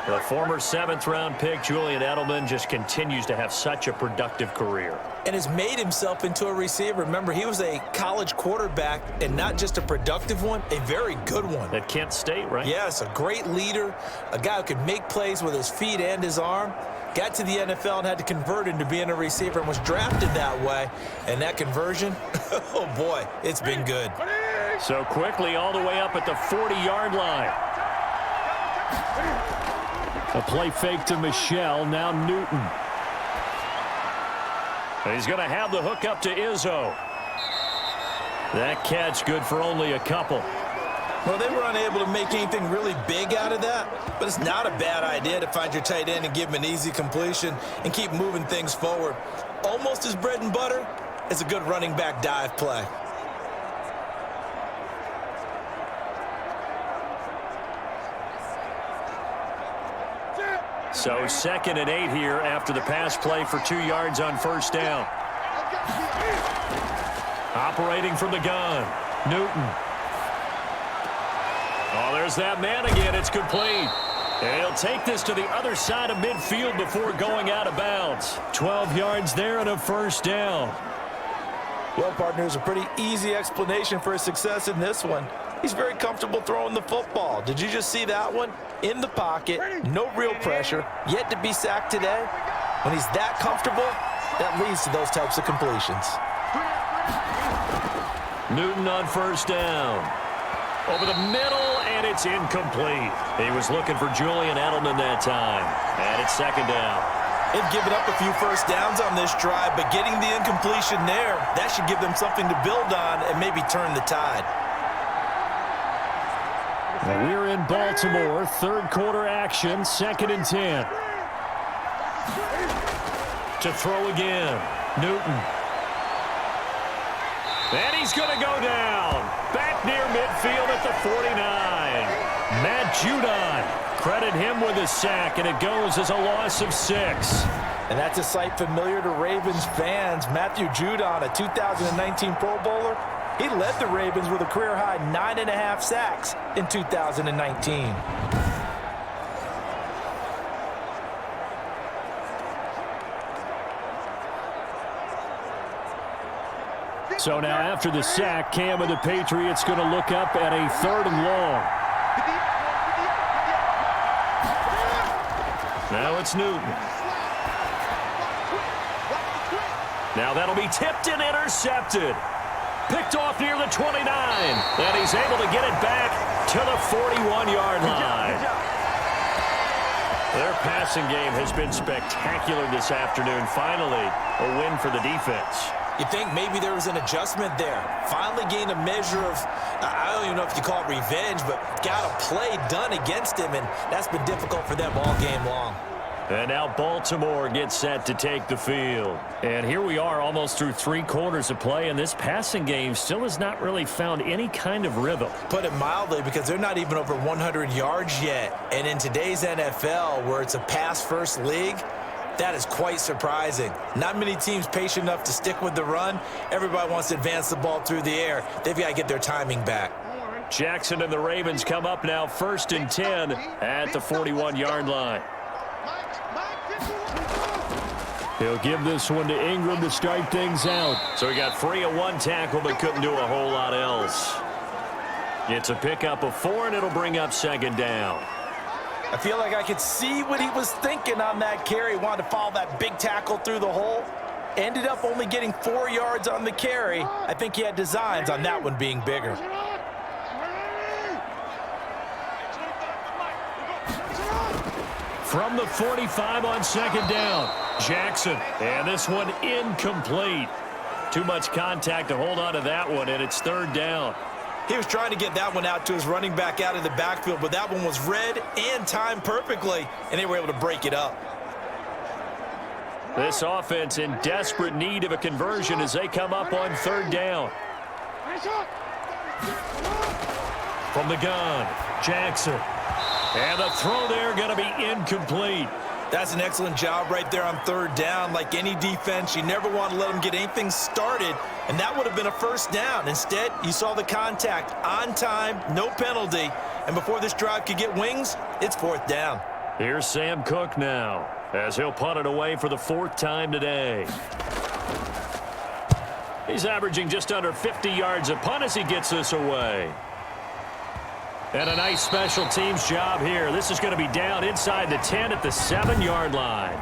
Speaker 4: The former 7th-round pick, Julian Edelman, just continues to have such a productive career.
Speaker 3: And has made himself into a receiver. Remember, he was a college quarterback, and not just a productive one, a very good one.
Speaker 4: At Kent State, right?
Speaker 3: Yes, a great leader, a guy who could make plays with his feet and his arm. Got to the NFL and had to convert into being a receiver and was drafted that way. And that conversion, oh boy, it's been good.
Speaker 4: So quickly all the way up at the 40-yard line. A play fake to Michelle, now Newton. He's going to have the hook up to Izzo. That catch good for only a couple.
Speaker 3: Well, they were unable to make anything really big out of that, but it's not a bad idea to find your tight end and give him an easy completion and keep moving things forward. Almost as bread and butter as a good running back dive play.
Speaker 4: So 2nd and 8 here after the pass play for 2 yards on 1st down. Operating from the gun. Newton. Oh, there's that man again. It's complete. And he'll take this to the other side of midfield before going out of bounds. 12 yards there and a first down.
Speaker 3: Well, partners, a pretty easy explanation for his success in this one. He's very comfortable throwing the football. Did you just see that one? In the pocket, no real pressure, yet to be sacked today. When he's that comfortable, that leads to those types of completions.
Speaker 4: Newton on first down. Over the middle, and it's incomplete. He was looking for Julian Edelman that time. And it's second down.
Speaker 3: They've given up a few first downs on this drive, but getting the incompletion there, that should give them something to build on and maybe turn the tide.
Speaker 4: And we're in Baltimore, third quarter action, 2nd and 10. To throw again, Newton. And he's going to go down. Back near midfield at the 49. Matt Judon. Credit him with a sack, and it goes as a loss of 6.
Speaker 3: And that's a sight familiar to Ravens fans. Matthew Judon, a 2019 Pro Bowler, he led the Ravens with a career-high 9.5 sacks in 2019.
Speaker 4: So now after the sack, Cam of the Patriots going to look up at a 3rd and long. Now it's Newton. Now that'll be tipped and intercepted. Picked off near the 29. And he's able to get it back to the 41-yard line. Their passing game has been spectacular this afternoon. Finally, a win for the defense.
Speaker 3: You think maybe there was an adjustment there. Finally gained a measure of, I don't even know if you call it revenge, but got a play done against him, and that's been difficult for them all game long.
Speaker 4: And now Baltimore gets set to take the field. And here we are almost through 3 quarters of play, and this passing game still has not really found any kind of rhythm.
Speaker 3: Put it mildly, because they're not even over 100 yards yet. And in today's NFL, where it's a pass-first league, that is quite surprising. Not many teams patient enough to stick with the run. Everybody wants to advance the ball through the air. They've got to get their timing back.
Speaker 4: Jackson and the Ravens come up now 1st and 10 at the 41-yard line. He'll give this one to Ingram to start things out. So he got free of 1 tackle but couldn't do a whole lot else. It's a pickup of 4, and it'll bring up 2nd down.
Speaker 3: I feel like I could see what he was thinking on that carry. Wanted to follow that big tackle through the hole. Ended up only getting 4 yards on the carry. I think he had designs on that one being bigger.
Speaker 4: From the 45 on 2nd down, Jackson. And this one incomplete. Too much contact to hold on to that one, and it's 3rd down.
Speaker 3: He was trying to get that one out to his running back out of the backfield, but that one was read and timed perfectly, and they were able to break it up.
Speaker 4: This offense in desperate need of a conversion as they come up on 3rd down. From the gun, Jackson. And the throw there going to be incomplete.
Speaker 3: That's an excellent job right there on 3rd down. Like any defense, you never want to let them get anything started, and that would have been a 1st down. Instead, you saw the contact on time, no penalty, and before this drive could get wings, it's 4th down.
Speaker 4: Here's Sam Cook now as he'll punt it away for the 4th time today. He's averaging just under 50 yards a punt as he gets this away. And a nice special teams job here. This is going to be down inside the 10 at the 7-yard line.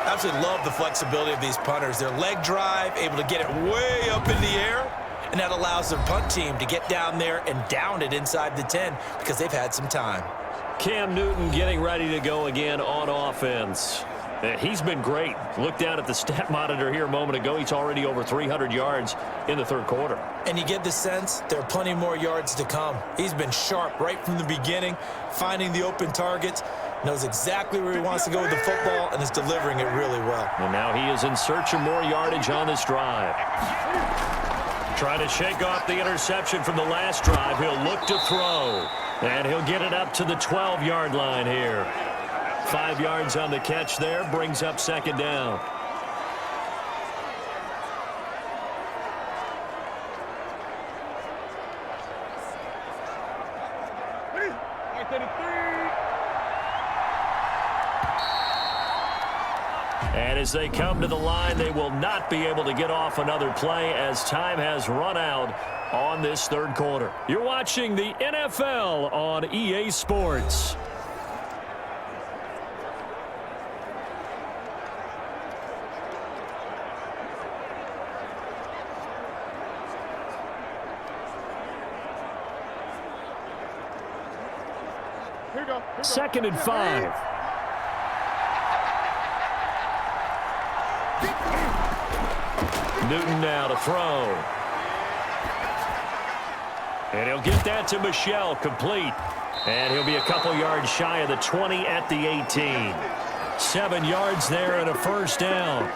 Speaker 3: Absolutely love the flexibility of these punters. Their leg drive, able to get it way up in the air, and that allows their punt team to get down there and down it inside the 10 because they've had some time.
Speaker 4: Cam Newton getting ready to go again on offense. He's been great. Look down at the stat monitor here a moment ago. He's already over 300 yards in the 3rd quarter.
Speaker 3: And you get the sense there are plenty more yards to come. He's been sharp right from the beginning, finding the open targets, knows exactly where he wants to go with the football, and is delivering it really well.
Speaker 4: And now he is in search of more yardage on this drive. Trying to shake off the interception from the last drive. He'll look to throw. And he'll get it up to the 12-yard line here. 5 yards on the catch there, brings up 2nd down. And as they come to the line, they will not be able to get off another play as time has run out on this third quarter. You're watching the NFL on EA Sports. Second and 5. Newton now to throw. And he'll get that to Michel, complete. And he'll be a couple yards shy of the 20 at the 18. 7 yards there and a first down.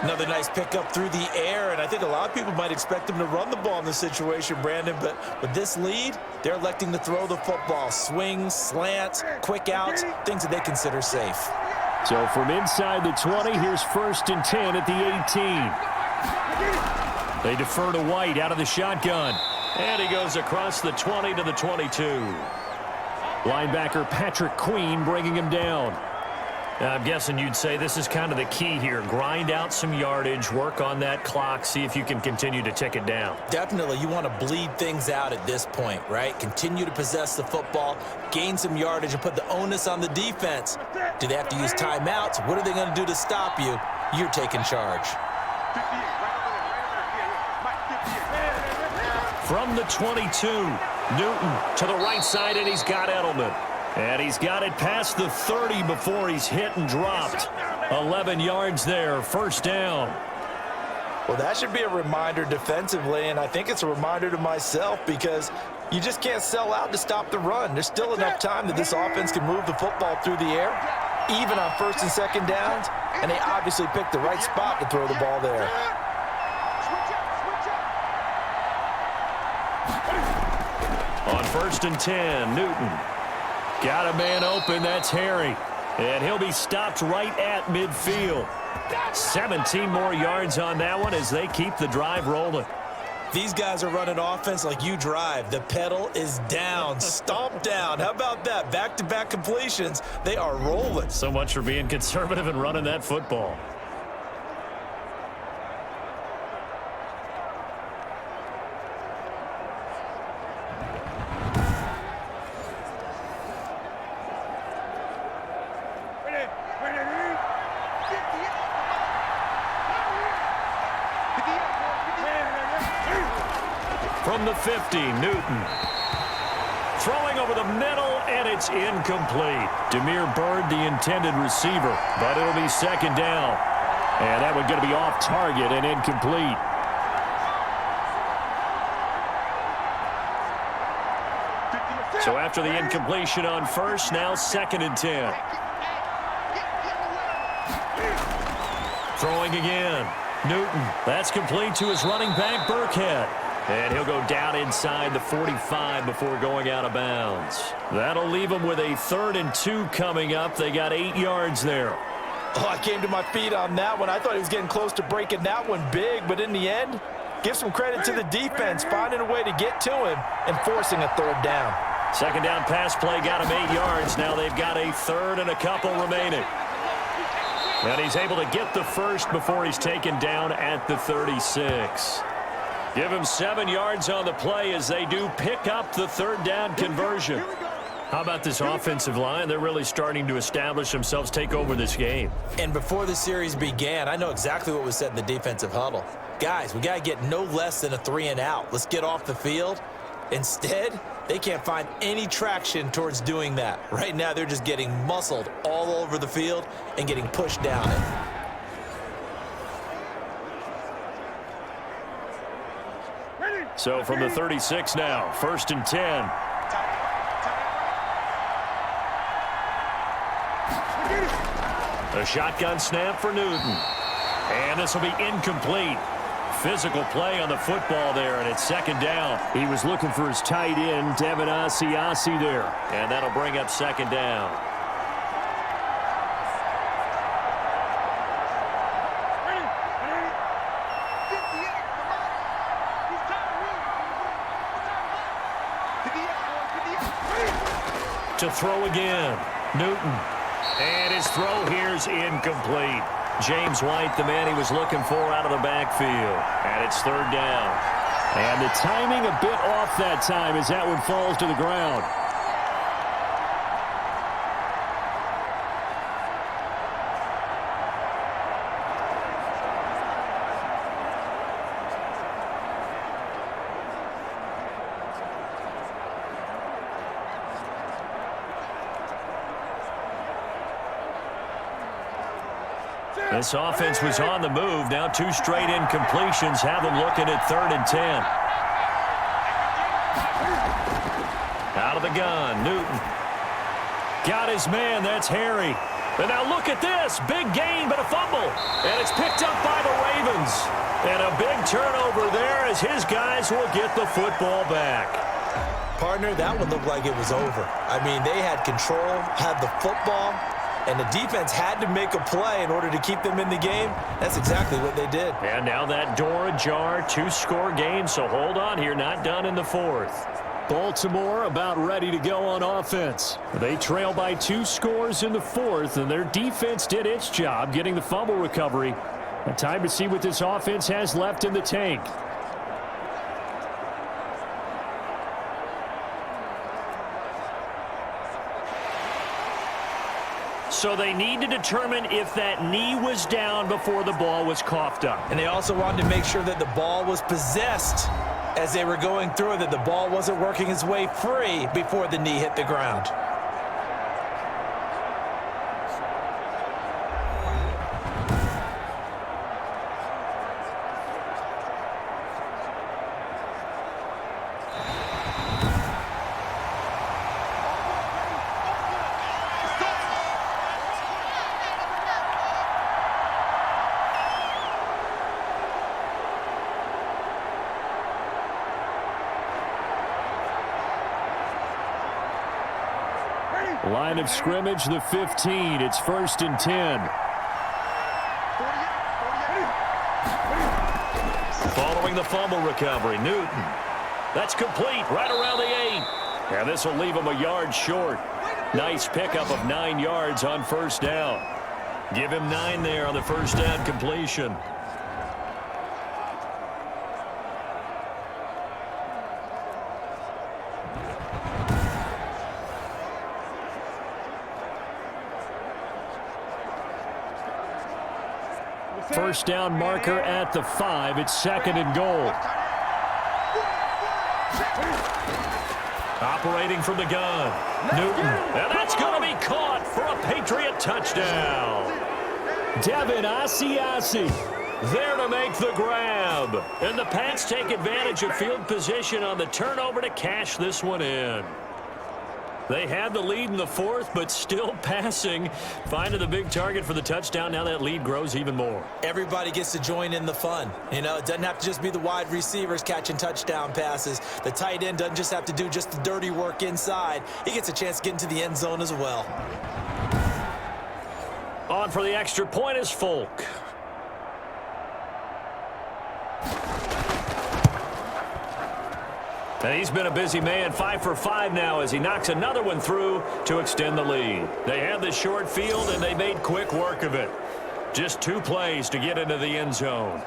Speaker 3: Another nice pickup through the air, and I think a lot of people might expect him to run the ball in this situation, Brandon, but with this lead, they're electing to throw the football. Swings, slants, quick outs, things that they consider safe.
Speaker 4: So from inside the 20, here's 1st and 10 at the 18. They defer to White out of the shotgun. And he goes across the 20 to the 22. Linebacker Patrick Queen bringing him down.
Speaker 2: I'm guessing you'd say this is kind of the key here. Grind out some yardage, work on that clock, see if you can continue to tick it down.
Speaker 3: Definitely, you want to bleed things out at this point, right? Continue to possess the football, gain some yardage, and put the onus on the defense. Do they have to use timeouts? What are they going to do to stop you? You're taking charge.
Speaker 4: From the 22, Newton to the right side, and he's got Edelman. And he's got it past the 30 before he's hit and dropped. 11 yards there, first down.
Speaker 3: Well, that should be a reminder defensively, and I think it's a reminder to myself because you just can't sell out to stop the run. There's still enough time that this offense can move the football through the air, even on 1st and 2nd downs, and they obviously picked the right spot to throw the ball there.
Speaker 4: On 1st and 10, Newton. Got a man open, that's Harry. And he'll be stopped right at midfield. 17 more yards on that one as they keep the drive rolling.
Speaker 3: These guys are running offense like you drive. The pedal is down, stomp down. How about that? Back-to-back completions. They are rolling.
Speaker 4: So much for being conservative and running that football. From the 50, Newton. Throwing over the middle, and it's incomplete. Demir Bird, the intended receiver, but it'll be 2nd down. And that one going to be off target and incomplete. So after the incompletion on 1st, now 2nd and 10. Throwing again. Newton, that's complete to his running back, Burkhead. And he'll go down inside the 45 before going out of bounds. That'll leave him with a 3rd and 2 coming up. They got 8 yards there.
Speaker 3: Oh, I came to my feet on that one. I thought he was getting close to breaking that one big, but in the end, give some credit to the defense, finding a way to get to him and forcing a 3rd down.
Speaker 4: 2nd down pass play got him 8 yards. Now they've got a 3rd and a couple remaining. And he's able to get the 1st before he's taken down at the 36. Give him 7 yards on the play as they do pick up the 3rd down conversion. How about this offensive line? They're really starting to establish themselves, take over this game.
Speaker 3: And before the series began, I know exactly what was said in the defensive huddle. Guys, we got to get no less than a 3 and out. Let's get off the field. Instead, they can't find any traction towards doing that. Right now, they're just getting muscled all over the field and getting pushed down it.
Speaker 4: So from the 36 now, 1st and 10. A shotgun snap for Newton. And this will be incomplete. Physical play on the football there, and it's 2nd down. He was looking for his tight end, Devin Asiasi there. And that'll bring up 2nd down.
Speaker 2: To throw again. Newton. And his throw here's incomplete. James White, the man he was looking for out of the backfield. And it's third down.
Speaker 4: And the timing a bit off that time as that one falls to the ground.
Speaker 2: This offense was on the move. Now 2 straight incompletions have them looking at 3rd and 10. Out of the gun, Newton. Got his man, that's Harry. And now look at this. Big gain, but a fumble. And it's picked up by the Ravens. And a big turnover there as his guys will get the football back.
Speaker 3: Partner, that one looked like it was over. I mean, they had control, had the football, and the defense had to make a play in order to keep them in the game. That's exactly what they did.
Speaker 2: And now that door ajar, 2-score game, so hold on here, not done in the 4th.
Speaker 4: Baltimore about ready to go on offense. They trail by 2 scores in the 4th, and their defense did its job getting the fumble recovery. And time to see what this offense has left in the tank.
Speaker 2: So they need to determine if that knee was down before the ball was coughed up.
Speaker 3: And they also wanted to make sure that the ball was possessed as they were going through it, that the ball wasn't working its way free before the knee hit the ground.
Speaker 4: Line of scrimmage, the 15. It's 1st and 10.
Speaker 2: Following the fumble recovery, Newton. That's complete right around the 8. And this will leave him a yard short. Nice pickup of 9 yards on 1st down. Give him 9 there on the 1st down completion.
Speaker 4: First down marker at the 5. It's 2nd and goal.
Speaker 2: Operating from the gun. Newton. And that's going to be caught for a Patriot touchdown.
Speaker 4: Devin Asiasi
Speaker 2: there to make the grab. And the Pats take advantage of field position on the turnover to cash this one in. They had the lead in the 4th, but still passing. Finding the big target for the touchdown. Now that lead grows even more.
Speaker 3: Everybody gets to join in the fun. You know, it doesn't have to just be the wide receivers catching touchdown passes. The tight end doesn't just have to do just the dirty work inside. He gets a chance to get into the end zone as well.
Speaker 2: On for the extra point is Folk. And he's been a busy man, 5 for 5 now as he knocks another one through to extend the lead. They had the short field, and they made quick work of it. Just 2 plays to get into the end zone.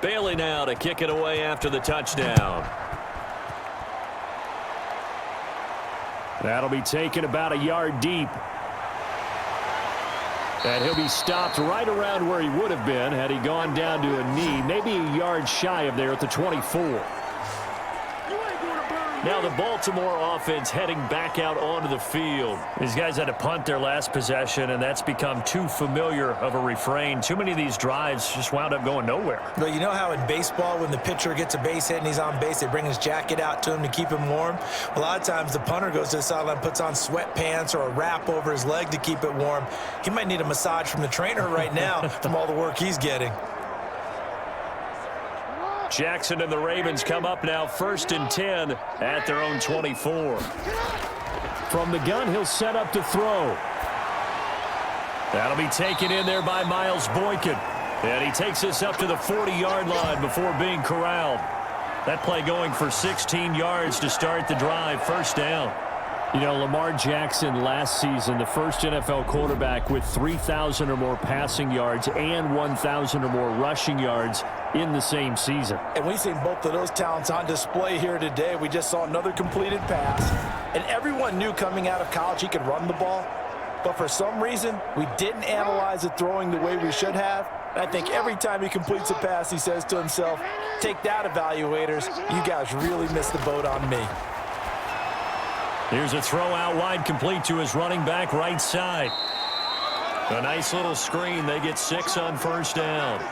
Speaker 2: Bailey now to kick it away after the touchdown.
Speaker 4: That'll be taken about a yard deep. And he'll be stopped right around where he would have been had he gone down to a knee, maybe a yard shy of there at the 24.
Speaker 5: You ain't gonna burn
Speaker 4: Now the Baltimore offense heading back out onto the field. These guys had to punt their last possession, and that's become too familiar of a refrain. Too many of these drives just wound up going nowhere.
Speaker 3: Well, you know how in baseball when the pitcher gets a base hit and he's on base, they bring his jacket out to him to keep him warm? A lot of times the punter goes to the sideline, puts on sweatpants or a wrap over his leg to keep it warm. He might need a massage from the trainer right now from all the work he's getting.
Speaker 4: Jackson and the Ravens come up now 1st and 10 at their own 24.
Speaker 2: From the gun, he'll set up to throw.
Speaker 4: That'll be taken in there by Miles Boykin. And he takes us up to the 40-yard line before being corralled. That play going for 16 yards to start the drive. 1st down.
Speaker 2: You know, Lamar Jackson last season, the first NFL quarterback with 3,000 or more passing yards and 1,000 or more rushing yards in the same season.
Speaker 3: And we've seen both of those talents on display here today. We just saw another completed pass. And everyone knew coming out of college he could run the ball. But for some reason, we didn't analyze it throwing the way we should have. And I think every time he completes a pass, he says to himself, take that, evaluators. You guys really missed the boat on me.
Speaker 4: Here's a throw out wide, complete to his running back right side. A nice little screen. They get 6 on 1st down.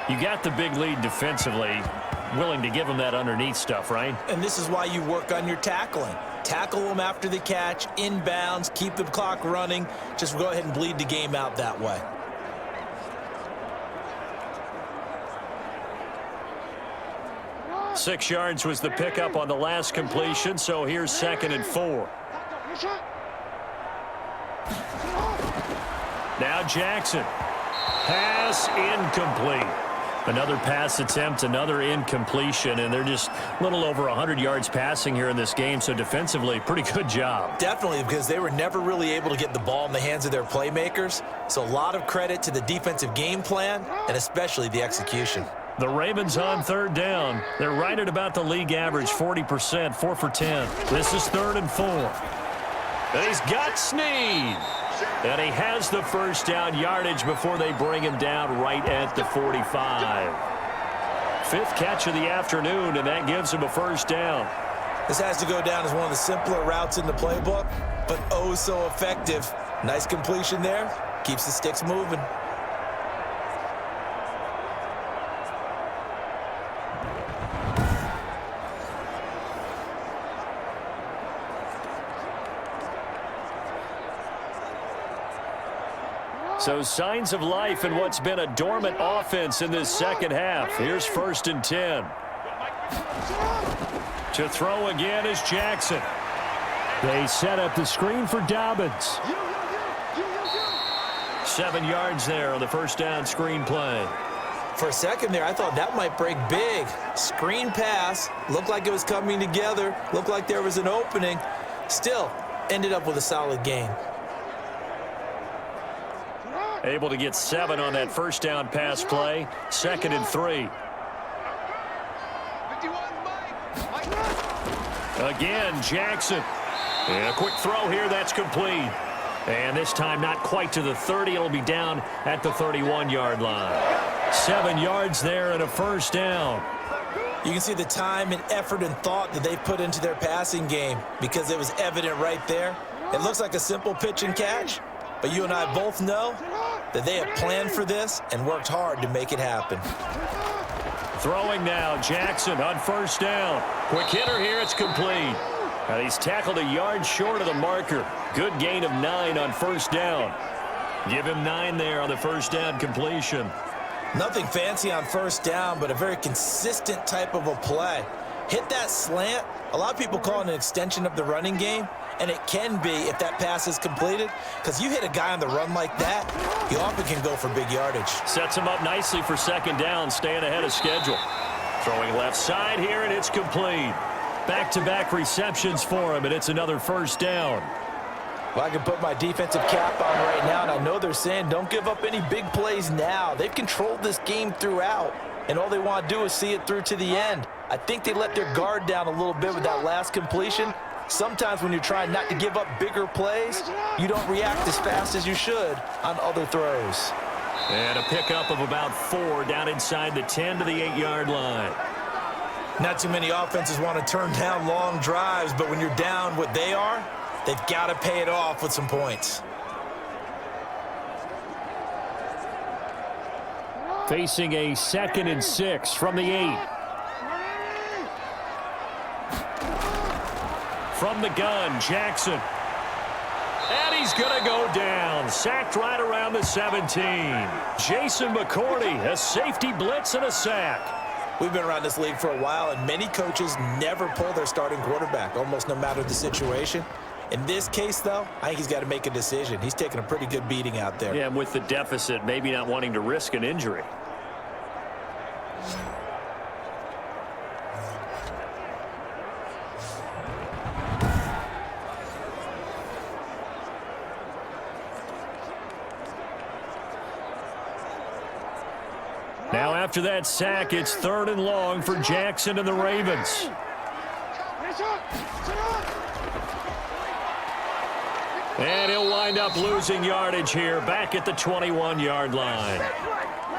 Speaker 4: You got the big lead defensively. Willing to give them that underneath stuff, right?
Speaker 3: And this is why you work on your tackling. Tackle them after the catch, inbounds, keep the clock running. Just go ahead and bleed the game out that way.
Speaker 4: Six yards was the pickup on the last completion, so here's 2nd and 4. Now Jackson. Pass incomplete. Another pass attempt, another incompletion, and they're just a little over 100 yards passing here in this game, so defensively, pretty good job.
Speaker 3: Definitely, because they were never really able to get the ball in the hands of their playmakers, so a lot of credit to the defensive game plan and especially the execution.
Speaker 4: The Ravens on 3rd down. They're right at about the league average, 40%, 4 for 10. This is 3rd and 4. And he's got Snead. And he has the 1st down yardage before they bring him down right at the 45. 5th catch of the afternoon, and that gives him a 1st down.
Speaker 3: This has to go down as one of the simpler routes in the playbook, but oh so effective. Nice completion there. Keeps the sticks moving.
Speaker 4: So signs of life in what's been a dormant offense in this 2nd half. Here's 1st and 10. To throw again is Jackson.
Speaker 2: They set up the screen for Dobbins.
Speaker 4: 7 yards there on the 1st down screen play.
Speaker 3: For a second there, I thought that might break big. Screen pass. Looked like it was coming together. Looked like there was an opening. Still, ended up with a solid gain.
Speaker 4: Able to get 7 on that 1st down pass play. 2nd and 3. Again, Jackson. And a quick throw here, that's complete. And this time not quite to the 30. It'll be down at the 31-yard line. 7 yards there and a 1st down.
Speaker 3: You can see the time and effort and thought that they put into their passing game because it was evident right there. It looks like a simple pitch and catch, but you and I both know that they have planned for this and worked hard to make it happen.
Speaker 4: Throwing now, Jackson on 1st down. Quick hitter here, it's complete. And he's tackled a yard short of the marker. Good gain of 9 on 1st down. Give him 9 there on the 1st down completion.
Speaker 3: Nothing fancy on 1st down, but a very consistent type of a play. Hit that slant. A lot of people call it an extension of the running game, and it can be if that pass is completed, because you hit a guy on the run like that, he often can go for big yardage.
Speaker 4: Sets him up nicely for 2nd down, staying ahead of schedule. Throwing left side here, and it's complete. Back-to-back receptions for him, and it's another 1st down.
Speaker 3: Well, I can put my defensive cap on right now, and I know they're saying don't give up any big plays now. They've controlled this game throughout, and all they want to do is see it through to the end. I think they let their guard down a little bit with that last completion. Sometimes when you're trying not to give up bigger plays, you don't react as fast as you should on other throws.
Speaker 4: And a pickup of about 4 down inside the 10 to the 8-yard line.
Speaker 3: Not too many offenses want to turn down long drives, but when you're down what they are, they've got to pay it off with some points.
Speaker 4: Facing a 2nd and 6 from the 8. From the gun, Jackson. And he's going to go down. Sacked right around the 17. Jason McCourty, a safety blitz and a sack.
Speaker 3: We've been around this league for a while, and many coaches never pull their starting quarterback, almost no matter the situation. In this case, though, I think he's got to make a decision. He's taking a pretty good beating out there.
Speaker 4: Yeah, and with the deficit, maybe not wanting to risk an injury. Now after that sack, it's 3rd and long for Jackson and the Ravens. And he'll wind up losing yardage here back at the 21-yard line.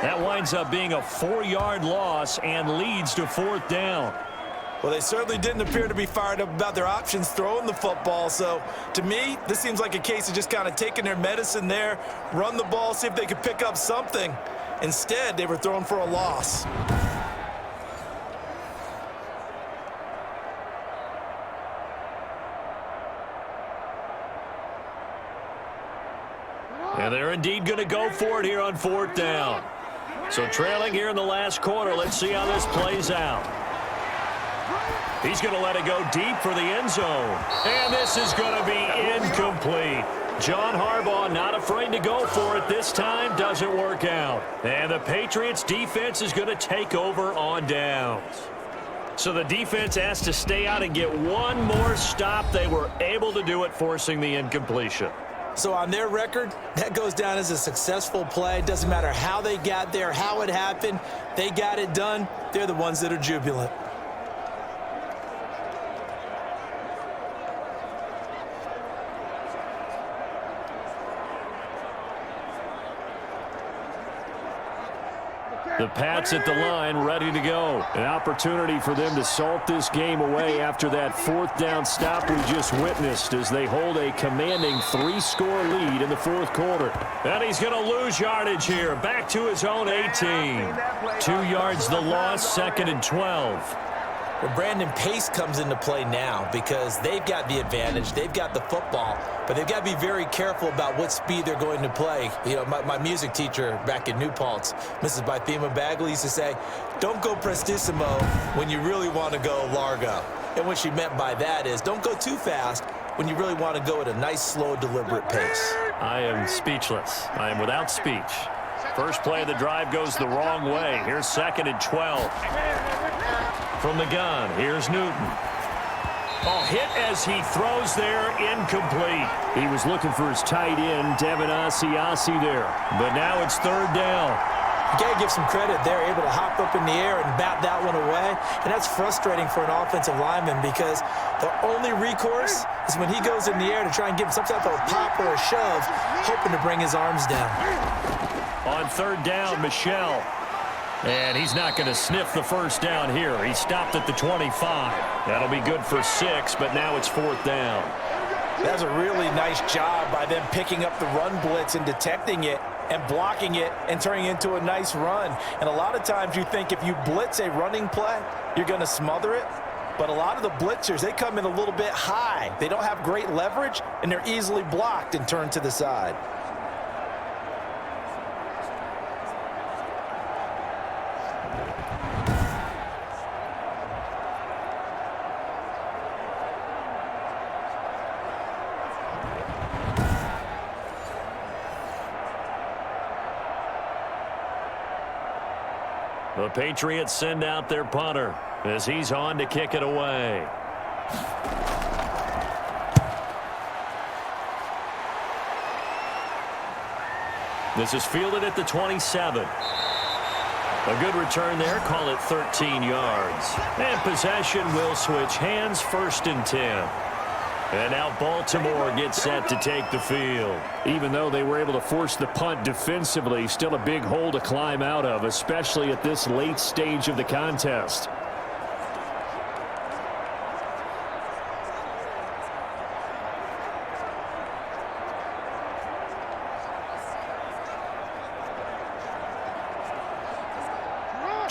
Speaker 4: That winds up being a 4-yard loss and leads to 4th down.
Speaker 3: Well, they certainly didn't appear to be fired up about their options throwing the football. So, to me, this seems like a case of just kind of taking their medicine there, run the ball, see if they could pick up something. Instead, they were throwing for a loss.
Speaker 4: And they're indeed going to go for it here on 4th down. So trailing here in the last quarter, let's see how this plays out. He's going to let it go deep for the end zone. And this is going to be incomplete. John Harbaugh not afraid to go for it this time. Doesn't work out. And the Patriots defense is going to take over on downs. So the defense has to stay out and get one more stop. They were able to do it, forcing the incompletion.
Speaker 3: So on their record, that goes down as a successful play. Doesn't matter how they got there, how it happened. They got it done. They're the ones that are jubilant.
Speaker 4: The Pats at the line, ready to go. An opportunity for them to salt this game away after that 4th down stop we just witnessed as they hold a commanding 3-score lead in the 4th quarter. And he's going to lose yardage here. Back to his own 18. 2 yards the loss, 2nd and 12.
Speaker 3: Well, Brandon, pace comes into play now because they've got the advantage. They've got the football, but they've got to be very careful about what speed they're going to play. You know, my music teacher back in New Paltz, Mrs. Bythema Bagley, used to say, don't go prestissimo when you really want to go largo. And what she meant by that is don't go too fast when you really want to go at a nice, slow, deliberate pace.
Speaker 4: I am speechless. I am without speech. First play of the drive goes the wrong way. Here's 2nd and 12. From the gun, here's Newton. Oh, hit as he throws there, incomplete. He was looking for his tight end, Devin Asiasi there. But now it's 3rd down.
Speaker 3: You got to give some credit. They're able to hop up in the air and bat that one away. And that's frustrating for an offensive lineman because the only recourse is when he goes in the air to try and give him some type of a pop or a shove, hoping to bring his arms down.
Speaker 4: On 3rd down, Michel. And he's not going to sniff the first down here. He stopped at the 25. That'll be good for 6, but now it's 4th down.
Speaker 3: That's a really nice job by them picking up the run blitz and detecting it and blocking it and turning it into a nice run. And a lot of times you think if you blitz a running play, you're going to smother it. But a lot of the blitzers, they come in a little bit high. They don't have great leverage, and they're easily blocked and turned to the side.
Speaker 4: The Patriots send out their punter as he's on to kick it away. This is fielded at the 27. A good return there, call it 13 yards. And possession will switch hands, 1st and 10. And now Baltimore gets set to take the field.
Speaker 2: Even though they were able to force the punt defensively, still a big hole to climb out of, especially at this late stage of the contest.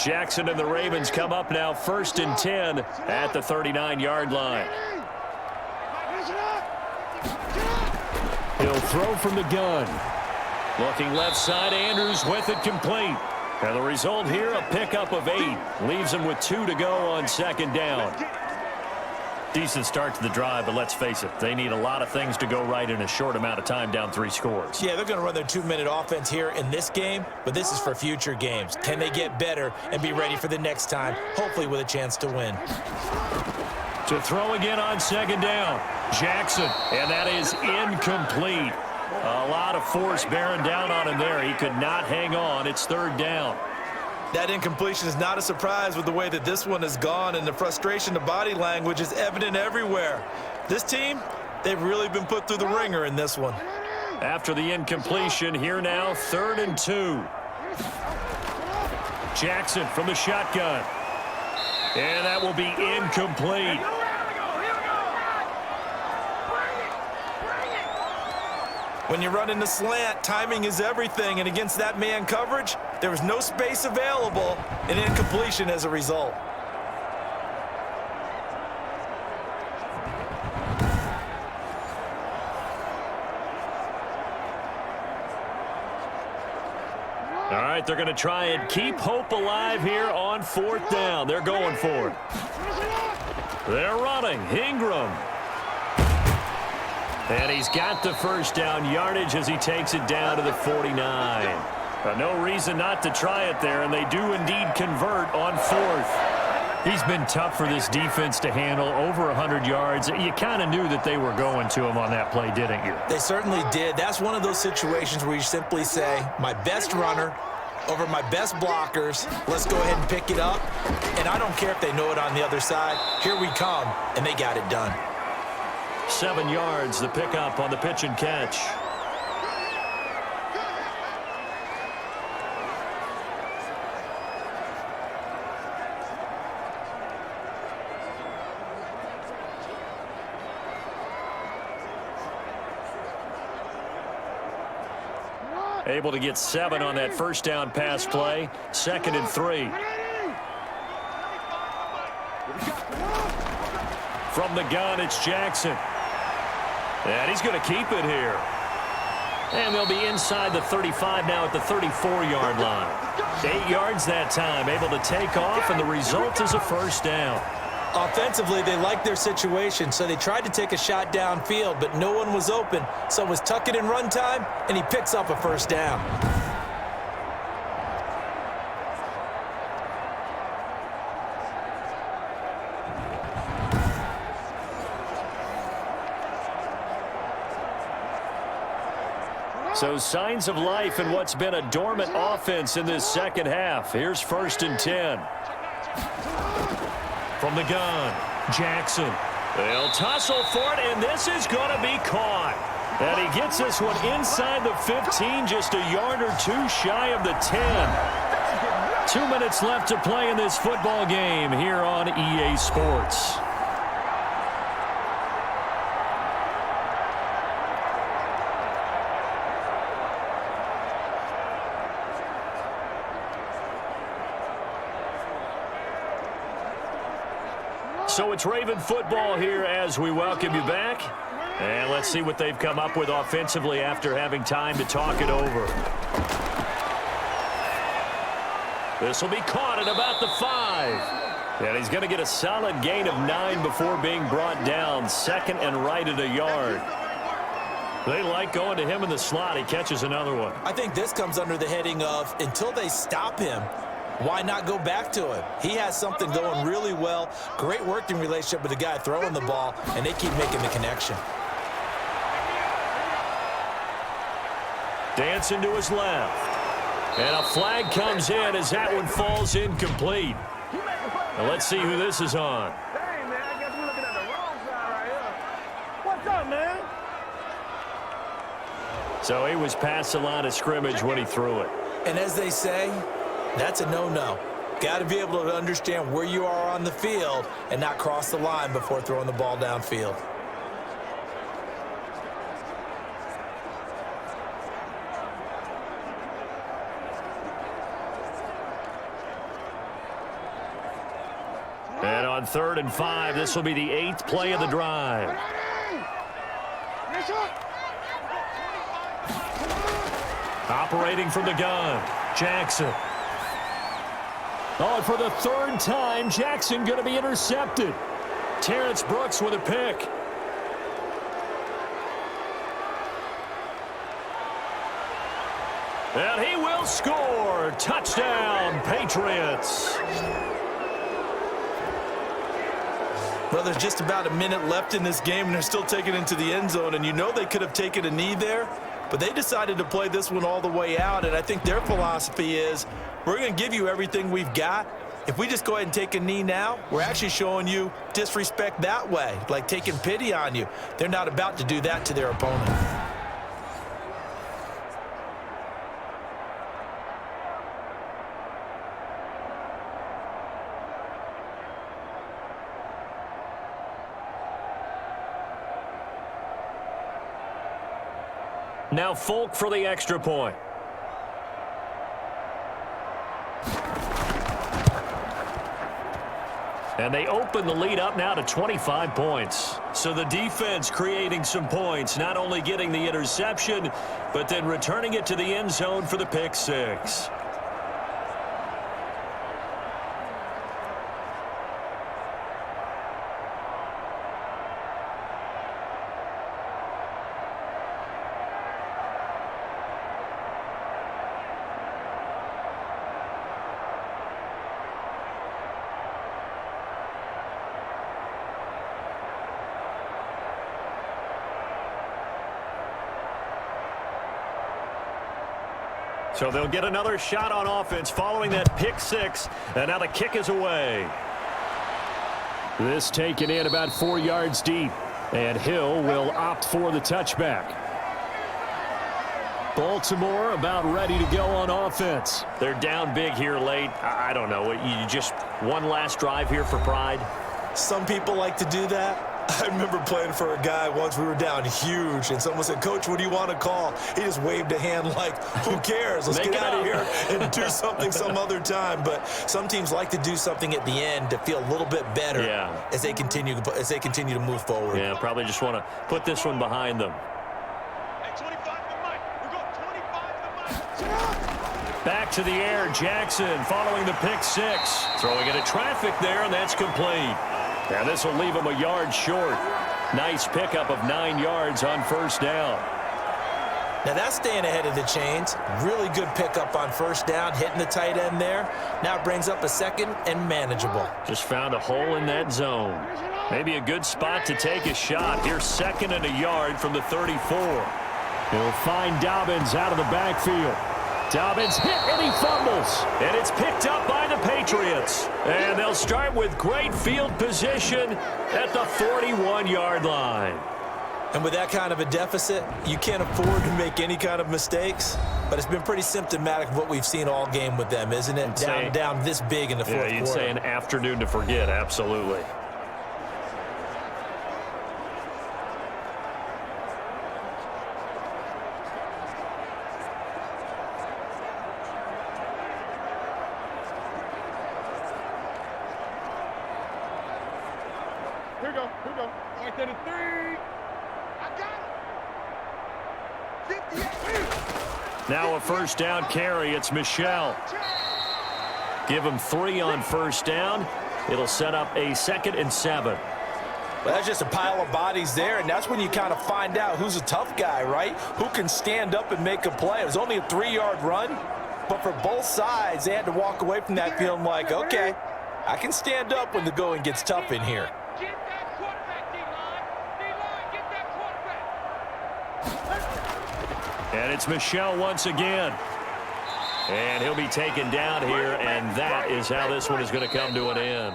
Speaker 4: Jackson and the Ravens come up now 1st and 10 at the 39-yard line. He'll throw from the gun. Looking left side, Andrews with it complete. And the result here, a pickup of 8. Leaves him with 2 to go on 2nd down. Decent start to the drive, but let's face it, they need a lot of things to go right in a short amount of time, down 3 scores.
Speaker 3: Yeah, they're going to run their 2-minute offense here in this game, but this is for future games. Can they get better and be ready for the next time, hopefully with a chance to win?
Speaker 4: To throw again on 2nd down, Jackson, and that is incomplete. A lot of force bearing down on him there. He could not hang on. It's 3rd down.
Speaker 3: That incompletion is not a surprise with the way that this one has gone, and the frustration, the body language is evident everywhere. This team, they've really been put through the ringer in this one.
Speaker 4: After the incompletion, here now, 3rd and 2. Jackson from the shotgun. And that will be incomplete.
Speaker 3: When you run in the slant, timing is everything, and against that man coverage, there was no space available, and incompletion as a result.
Speaker 4: All right, they're going to try and keep hope alive here on 4th down. They're going for it. They're running. Ingram. And he's got the 1st down yardage as he takes it down to the 49. No reason not to try it there, and they do indeed convert on 4th.
Speaker 2: He's been tough for this defense to handle, over 100 yards. You kind of knew that they were going to him on that play, didn't you?
Speaker 3: They certainly did. That's one of those situations where you simply say, my best runner over my best blockers, let's go ahead and pick it up. And I don't care if they know it on the other side. Here we come, and they got it done.
Speaker 4: 7 yards, the pickup on the pitch and catch. Able to get 7 on that 1st down pass play. 2nd and 3. From the gun, it's Jackson. And he's going to keep it here. And they'll be inside the 35 now at the 34-yard line. 8 yards that time, able to take off, and the result is a 1st down.
Speaker 3: Offensively, they liked their situation, so they tried to take a shot downfield, but no one was open. So it was tuck it in run time, and he picks up a 1st down.
Speaker 4: So signs of life in what's been a dormant offense in this 2nd half. Here's 1st and 10. From the gun, Jackson. They'll tussle for it, and this is going to be caught. And he gets this one inside the 15, just a yard or 2 shy of the 10. 2 minutes left to play in this football game here on EA Sports. So it's Raven football here as we welcome you back. And let's see what they've come up with offensively after having time to talk it over. This will be caught at about the 5. And he's going to get a solid gain of 9 before being brought down. 2nd and right at a yard. They like going to him in the slot. He catches another one.
Speaker 3: I think this comes under the heading of until they stop him, why not go back to him? He has something going really well. Great working relationship with the guy throwing the ball, and they keep making the connection. Dancing to his left. And a flag comes in as that one falls incomplete. Now let's see who this is on.
Speaker 5: Dang, man, I guess we're looking at the wrong side right here. What's up, man?
Speaker 4: So he was past the line of scrimmage when he threw it.
Speaker 3: And as they say, that's a no-no. Got to be able to understand where you are on the field and not cross the line before throwing the ball downfield.
Speaker 4: On 3rd and 5, this will be the 8th play of the drive. Operating from the gun, Jackson. Oh, and for the 3rd time, Jackson going to be intercepted. Terrence Brooks with a pick. And he will score. Touchdown, Patriots.
Speaker 3: Well, there's just about a minute left in this game, and they're still taking it into the end zone. And you know they could have taken a knee there, but they decided to play this one all the way out. And I think their philosophy is, we're going to give you everything we've got. If we just go ahead and take a knee now, we're actually showing you disrespect that way, like taking pity on you. They're not about to do that to their opponent.
Speaker 4: Now Folk for the extra point. And they open the lead up now to 25 points. So the defense creating some points, not only getting the interception, but then returning it to the end zone for the pick six. So they'll get another shot on offense following that pick six, and now the kick is away.
Speaker 2: This taken in about 4 yards deep, and Hill will opt for the touchback. Baltimore about ready to go on offense.
Speaker 4: They're down big here late. I don't know. You just one last drive here for pride?
Speaker 3: Some people like to do that. I remember playing for a guy once. We were down huge, and someone said, "Coach, what do you want to call?" He just waved a hand like, who cares? Let's get out of here and do something some other time. But some teams like to do something at the end to feel a little bit better as they continue to move forward.
Speaker 4: Yeah, probably just want to put this one behind them. Back to the air, Jackson following the pick six. Throwing into traffic there, and that's complete. And this will leave him a yard short. Nice pickup of 9 yards on first down.
Speaker 3: Now that's staying ahead of the chains. Really good pickup on first down, hitting the tight end there. Now it brings up a second and manageable.
Speaker 4: Just found a hole in that zone. Maybe a good spot to take a shot. Here's 2nd and a yard from the 34.
Speaker 2: He'll find Dobbins out of the backfield. Dobbins hit and he fumbles.
Speaker 4: And it's picked up by the Patriots. And they'll start with great field position at the 41-yard line.
Speaker 3: And with that kind of a deficit, you can't afford to make any kind of mistakes. But it's been pretty symptomatic of what we've seen all game with them, isn't it? Down this big in the fourth quarter.
Speaker 4: You'd say an afternoon to forget, absolutely.
Speaker 5: Here we go. Right there to 3. I got it. 58.
Speaker 4: Now a first down carry. It's Michelle. Give him 3 on first down. It'll set up a 2nd and 7.
Speaker 3: Well, that's just a pile of bodies there, and that's when you kind of find out who's a tough guy, right? Who can stand up and make a play. It was only a 3-yard run, but for both sides, they had to walk away from that feeling like, okay, I can stand up when the going gets tough in here.
Speaker 5: Get that quarterback, D-line. D-line, get that quarterback.
Speaker 4: And it's Michelle once again. And he'll be taken down here, and that is how this one is going to come to an end.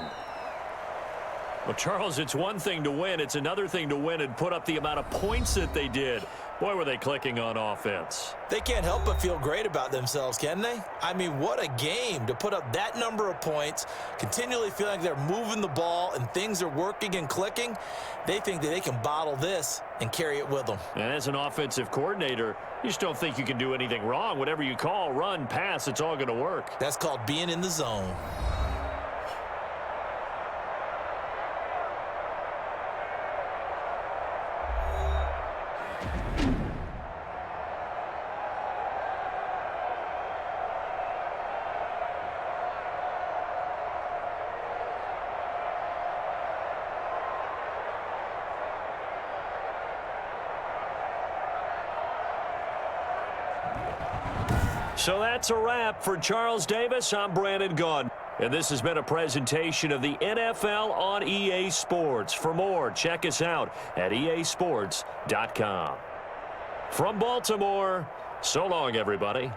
Speaker 4: Well, Charles, it's one thing to win. It's another thing to win and put up the amount of points that they did. Boy, were they clicking on offense.
Speaker 3: They can't help but feel great about themselves, can they? I mean, what a game to put up that number of points, continually feeling like they're moving the ball and things are working and clicking. They think that they can bottle this and carry it with them.
Speaker 4: And as an offensive coordinator, you just don't think you can do anything wrong. Whatever you call, run, pass, it's all going to work.
Speaker 3: That's called being in the zone.
Speaker 2: So that's a wrap. For Charles Davis, I'm Brandon Gunn. And this has been a presentation of the NFL on EA Sports. For more, check us out at easports.com. From Baltimore, so long, everybody.